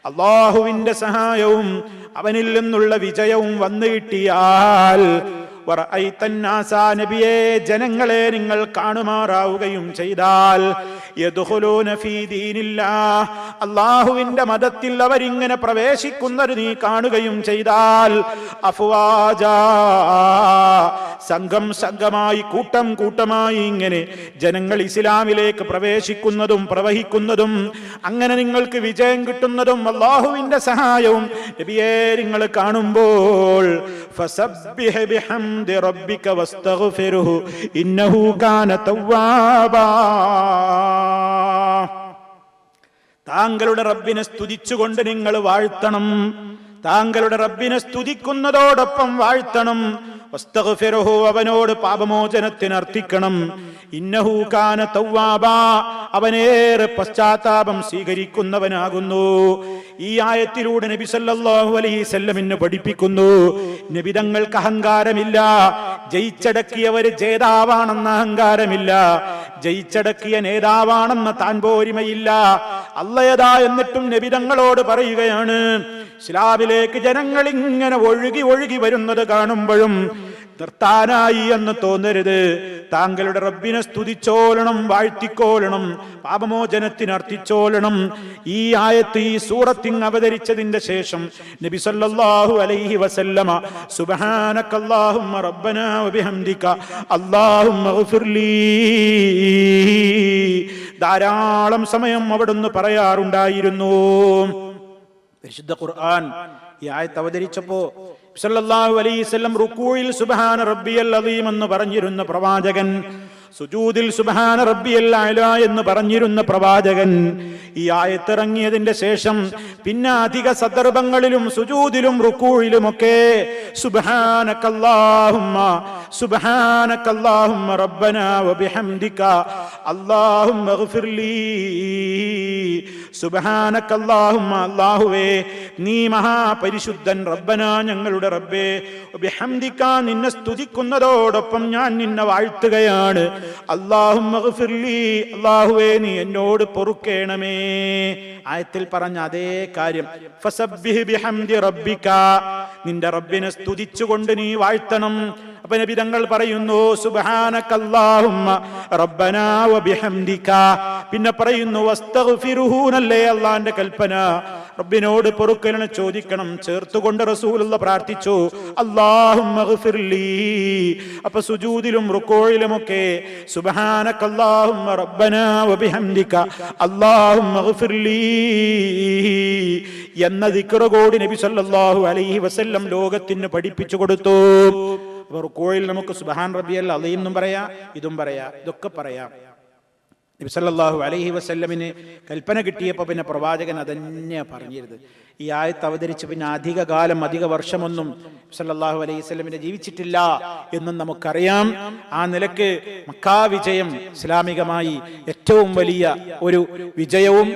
Speaker 1: അല്ലാഹുവിന്റെ സഹായവും അവനിൽ നിന്നുള്ള വിജയവും വന്നു കിട്ടിയാൽ, നബിയെ ജനങ്ങളെ നിങ്ങൾ കാണുമാറാവുകയും ചെയ്താൽ, യദ്ഖുലൂന ഫീ ദീനില്ലാഹ്, അല്ലാഹുവിന്റെ മതത്തിൽ അവരിങ്ങനെ പ്രവേശിക്കുന്നത് നീ കാണുകയും ചെയ്താൽ, അഫ്വാജാ, സംഘം സംഘമായി കൂട്ടം കൂട്ടമായി ഇങ്ങനെ ജനങ്ങൾ ഇസ്ലാമിലേക്ക് പ്രവേശിക്കുന്നതും പ്രവഹിക്കുന്നതും അങ്ങനെ നിങ്ങൾക്ക് വിജയം കിട്ടുന്നതും അല്ലാഹുവിന്റെ സഹായവും നബിയെ നിങ്ങൾ കാണുമ്പോൾ, ഫസബ്ബിഹ് ബിഹംദി റബ്ബിക വസ്തഗ്ഫിർഹു ഇന്നഹു കാന തവ്വാബാ, താങ്കളുടെ റബ്ബിനെ സ്തുതിച്ചുകൊണ്ട് നിങ്ങൾ വാഴ്ത്തണം. താങ്കളുടെ റബ്ബിനെ സ്തുതിക്കുന്നതോടൊപ്പം വാഴ്ത്തണം. വസ്തഗ്ഫിർഹു, അവനോട് പാപമോചനത്തിന് അർത്ഥിക്കണം. ഇന്നഹു കാന തവ്വാബാ, അവനേറെ പശ്ചാത്താപം സ്വീകരിക്കുന്നവനാകുന്നു. ഈ ആയത്തിലൂടെ നബി സല്ലല്ലാഹു അലൈഹി വസല്ലമിനെ പഠിപ്പിക്കുന്നു, നബി തങ്ങൾക്ക് അഹങ്കാരമില്ല. ജയിച്ചടക്കിയവര് ജേതാവാണെന്ന അഹങ്കാരമില്ല, ജയിച്ചടക്കിയ നേതാവാണെന്ന താൻ പോരിമയില്ല. അള്ളയതാ എന്നിട്ടും നബി തങ്ങളോട് പറയുകയാണ്, ഇസ്ലാമിലേക്ക് ജനങ്ങൾ ഇങ്ങനെ ഒഴുകി ഒഴുകി വരുന്നത് കാണുമ്പോഴും നിർത്താനായി എന്ന് തോന്നരുത്. താങ്കളുടെ റബ്ബിനെ സ്തുതിച്ചോളണം, വാഴ്ത്തിക്കോളണം, പാപമോചനത്തിന് അർത്ഥിച്ചോളണം. ഈ ആയത്ത്, ഈ സൂറത്തിൻ അവതരിച്ചതിന്റെ ശേഷം നബി സല്ലല്ലാഹു അലൈഹി വസല്ലമ സുബ്ഹാനകല്ലാഹുമ്മ റബ്ബനാ വബിഹംദിക അല്ലാഹുമ്മഗ്ഫിർലീ ധാരാളം സമയം അവിടുന്ന് പറയാറുണ്ടായിരുന്നു. പരിശുദ്ധ ഖുർആൻ ഈ ആയത്ത് അവതരിച്ചപ്പോ സല്ലല്ലാഹു അലൈഹി വസല്ലം റുകൂഇൽ സുബ്ഹാന റബ്ബിയൽ അദീം എന്ന് പറഞ്ഞിരുന്ന പ്രവാചകൻ, സുജൂദിൽ സുബ്ഹാന റബ്ബിയൽ അഅ്ലാ എന്ന് പറഞ്ഞിരുന്ന പ്രവാചകൻ, ഈ ആയത്ത് ഇറങ്ങിയതിന്റെ ശേഷം പിന്നെ അധിക സന്ദർഭങ്ങളിലും സുജൂദിലും റുകൂഇലുമൊക്കെ സുബ്ഹാനകല്ലാഹുമ്മ സുബ്ഹാനകല്ലാഹുമ്മ റബ്ബനാ വബിഹംദിക അല്ലാഹുമ്മ ഗ്ഫിർലീ സുബ്ഹാനകല്ലാഹുമ്മ, അല്ലാഹുവേ നീ മഹാപരിശുദ്ധൻ, റബ്ബനാ ഞങ്ങളുടെ റബ്ബേ, വബിഹംദിക നിന്നെ സ്തുതിക്കുന്നതോടൊപ്പം ഞാൻ നിന്നെ വാഴ്ത്തുകയാണ്, അല്ലാഹുമ്മ ഗ്ഫിർലീ അല്ലാഹുവേ നീ എന്നോട് പൊറുക്കേണമേ. ആയത്തിൽ പറഞ്ഞ അതേ കാര്യം, ഫസബ്ബിഹ് ബിഹംദി റബ്ബിക, നിന്റെ റബ്ബിനെ സ്തുതിച്ചുകൊണ്ട് നീ വാഴ്ത്തണം. അപ്പൊ നബി തങ്ങൾ പറയുന്നു സുബ്ഹാനകല്ലാഹുമ്മ റബ്ബനാ വബിഹംദിക, പിന്നെ പറയുന്നു വസ്തഗ്ഫിറുഹു നല്ലേ അല്ലാഹുവിന്റെ കൽപ്പന, റബ്ബിനോട് പൊറുക്കലിനെ ചോദിക്കണം. ചേർത്തുകൊണ്ട് റസൂലുള്ള പ്രാർത്ഥിച്ചു അല്ലാഹുമ്മ ഗ്ഫിർലീ. അപ്പൊ സുജൂദിലും റുകൂഇലുമൊക്കെ സുബ്ഹാനകല്ലാഹുമ്മ റബ്ബനാ വബിഹംദിക അല്ലാഹുമ്മ ഗ്ഫിർലീ എന്ന ദിക്ർ കൂടി നബി സല്ലല്ലാഹു അലൈഹി വസല്ലം ലോകത്തിന് പഠിപ്പിച്ചു കൊടുത്തു. റുകൂഇൽ നമുക്ക് സുബ്ഹാൻ റബ്ബിയൽ അദീം എന്നും പറയാം, ഇതും പറയാം, ഇതൊക്കെ പറയാം. നബി സല്ലല്ലാഹു അലൈഹി വസല്ലമിന് കൽപ്പന കിട്ടിയപ്പോൾ പിന്നെ പ്രവാചകൻ അതന്നെയാണ് പറഞ്ഞിരുന്നത്. ഈ ആയത്ത് അവതരിച്ച് പിന്നെ അധിക കാലം, അധിക വർഷമൊന്നും സല്ലല്ലാഹു അലൈഹി വസല്ലമിനെ ജീവിച്ചിട്ടില്ല എന്നും നമുക്കറിയാം. ആ നിലക്ക് മക്കാ വിജയം ഇസ്ലാമികമായി ഏറ്റവും വലിയ ഒരു വിജയവും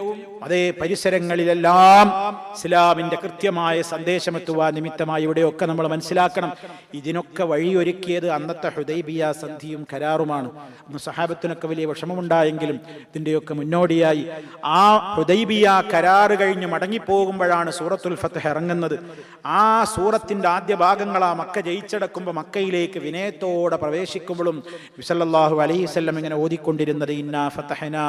Speaker 1: അതേ പരിസരങ്ങളിലെല്ലാം ഇസ്ലാമിന്റെ കൃത്യമായ സന്ദേശമെത്തുവാൻ നിമിത്തമായി ഇവിടെയൊക്കെ നമ്മൾ മനസ്സിലാക്കണം, ഇതിനൊക്കെ വഴിയൊരുക്കിയത് അന്നത്തെ ഹുദൈബിയ സന്ധിയും കരാറുമാണ്. അന്ന് സഹാബത്തിനൊക്കെ വലിയ വിഷമമുണ്ടായെങ്കിലും ഇതിന്റെയൊക്കെ മുന്നോടിയായി ആ ഹുദൈബിയ കരാറ് കഴിഞ്ഞ് മടങ്ങിപ്പോകുമ്പോഴാണ് സൂറത്തുൽ ഫത്ഹ് ഇറങ്ങുന്നത്. ആ സൂറത്തിന്റെ ആദ്യ ഭാഗങ്ങൾ ആ മക്ക ജയിച്ചടക്കുമ്പോൾ മക്കയിലേക്ക് വിനയത്തോടെ പ്രവേശിക്കുമ്പോഴും സല്ലല്ലാഹു അലൈഹി വസല്ലം ഇങ്ങനെ ഓതിക്കൊണ്ടിരുന്നത് ഇന്നാ ഫതഹ്നാ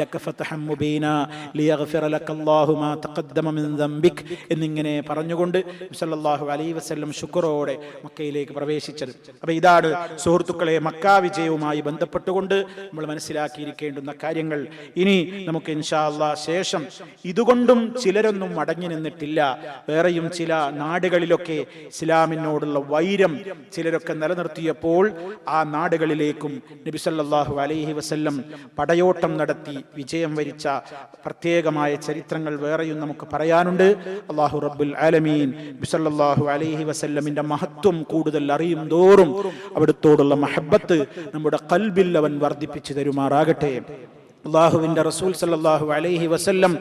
Speaker 1: ലക ഫതഹൻ മുബീനാ ലിയഗ്ഫിറ ലകല്ലാഹു മാ തഖദ്ദമ മിൻ ദംബിക് എന്നിങ്ങനെ പറഞ്ഞുകൊണ്ട് സല്ലല്ലാഹു അലൈഹി വസല്ലം ശുക്രോടെ മക്കയിലേക്ക് പ്രവേശിച്ചത്. അപ്പോൾ ഇതാണ് സുഹൃത്തുക്കളെ മക്ക വിജയവുമായി ബന്ധപ്പെട്ടുകൊണ്ട് നമ്മൾ മനസ്സിലാക്കിയിരിക്കേണ്ടുന്ന കാര്യങ്ങൾ. ഇനി നമുക്ക് ഇൻഷാ അല്ലാഹ് ശേഷം ഇതുകൊണ്ടും ചിലരൊന്നും മടങ്ങി നിന്നിട്ടില്ല. വേറെയും ചില നാടുകളിലൊക്കെ ഇസ്ലാമിനോടുള്ള വൈരം ചിലരൊക്കെ നിലനിർത്തിയപ്പോൾ ആ നാടുകളിലേക്കും നബി സല്ലല്ലാഹു അലൈഹി വസല്ലം പടയോട്ടം നടത്തി വിജയം വരിച്ച പ്രത്യേകമായ ചരിത്രങ്ങൾ വേറെയും നമുക്ക് പറയാനുണ്ട്. അല്ലാഹു റബ്ബുൽ ആലമീൻ നബി സല്ലല്ലാഹു അലൈഹി വസല്ലമിന്റെ മഹത്വം കൂടുതൽ അറിയും തോറും അവിടുത്തോടുള്ള മഹബ്ബത്ത് നമ്മുടെ ഖൽബിൽ അവൻ വർദ്ധിപ്പിച്ചു തരുമാറാകട്ടെ. അള്ളാഹുവിൻ്റെ റസൂൽ സല്ലല്ലാഹു അലൈഹി വസല്ലം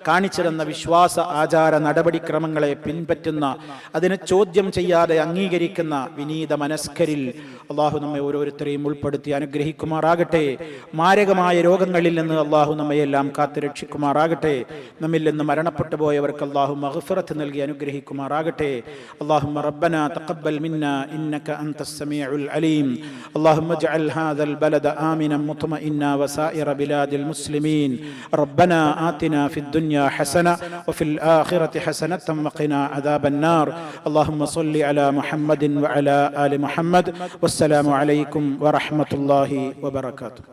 Speaker 1: കാണിച്ചു തന്ന വിശ്വാസ ആചാര നടപടിക്രമങ്ങളെ പിൻപറ്റുന്ന, അതിനെ ചോദ്യം ചെയ്യാതെ അംഗീകരിക്കുന്ന വിനീത മനസ്കരിൽ അള്ളാഹു നമ്മെ ഓരോരുത്തരെയും ഉൾപ്പെടുത്തി അനുഗ്രഹിക്കുമാറാകട്ടെ. മാരകമായ രോഗങ്ങളിൽ നിന്ന് അള്ളാഹു നമ്മയെല്ലാം കാത്തു രക്ഷിക്കുമാറാകട്ടെ. നമ്മിൽ നിന്ന് മരണപ്പെട്ടു പോയവർക്ക് അള്ളാഹു മഗ്ഫിറത്ത് നൽകി അനുഗ്രഹിക്കുമാറാകട്ടെ. അല്ലാഹുമ്മ റബ്ബനാ തഖബ്ബൽ മിന്നാ ഇന്നക അൻതസ് സമീഉൽ അലീം. അല്ലാഹുമ്മ ഇജ്അൽ ഹാദൽ ബലദ ആമിനൻ മുത്മഇന്നാ വസായിറ ബിലാദിൽ المسلمين. ربنا آتنا في الدنيا حسنة وفي الآخرة حسنة وقنا عذاب النار. اللهم صل على محمد وعلى آل محمد. والسلام عليكم ورحمة الله وبركاته.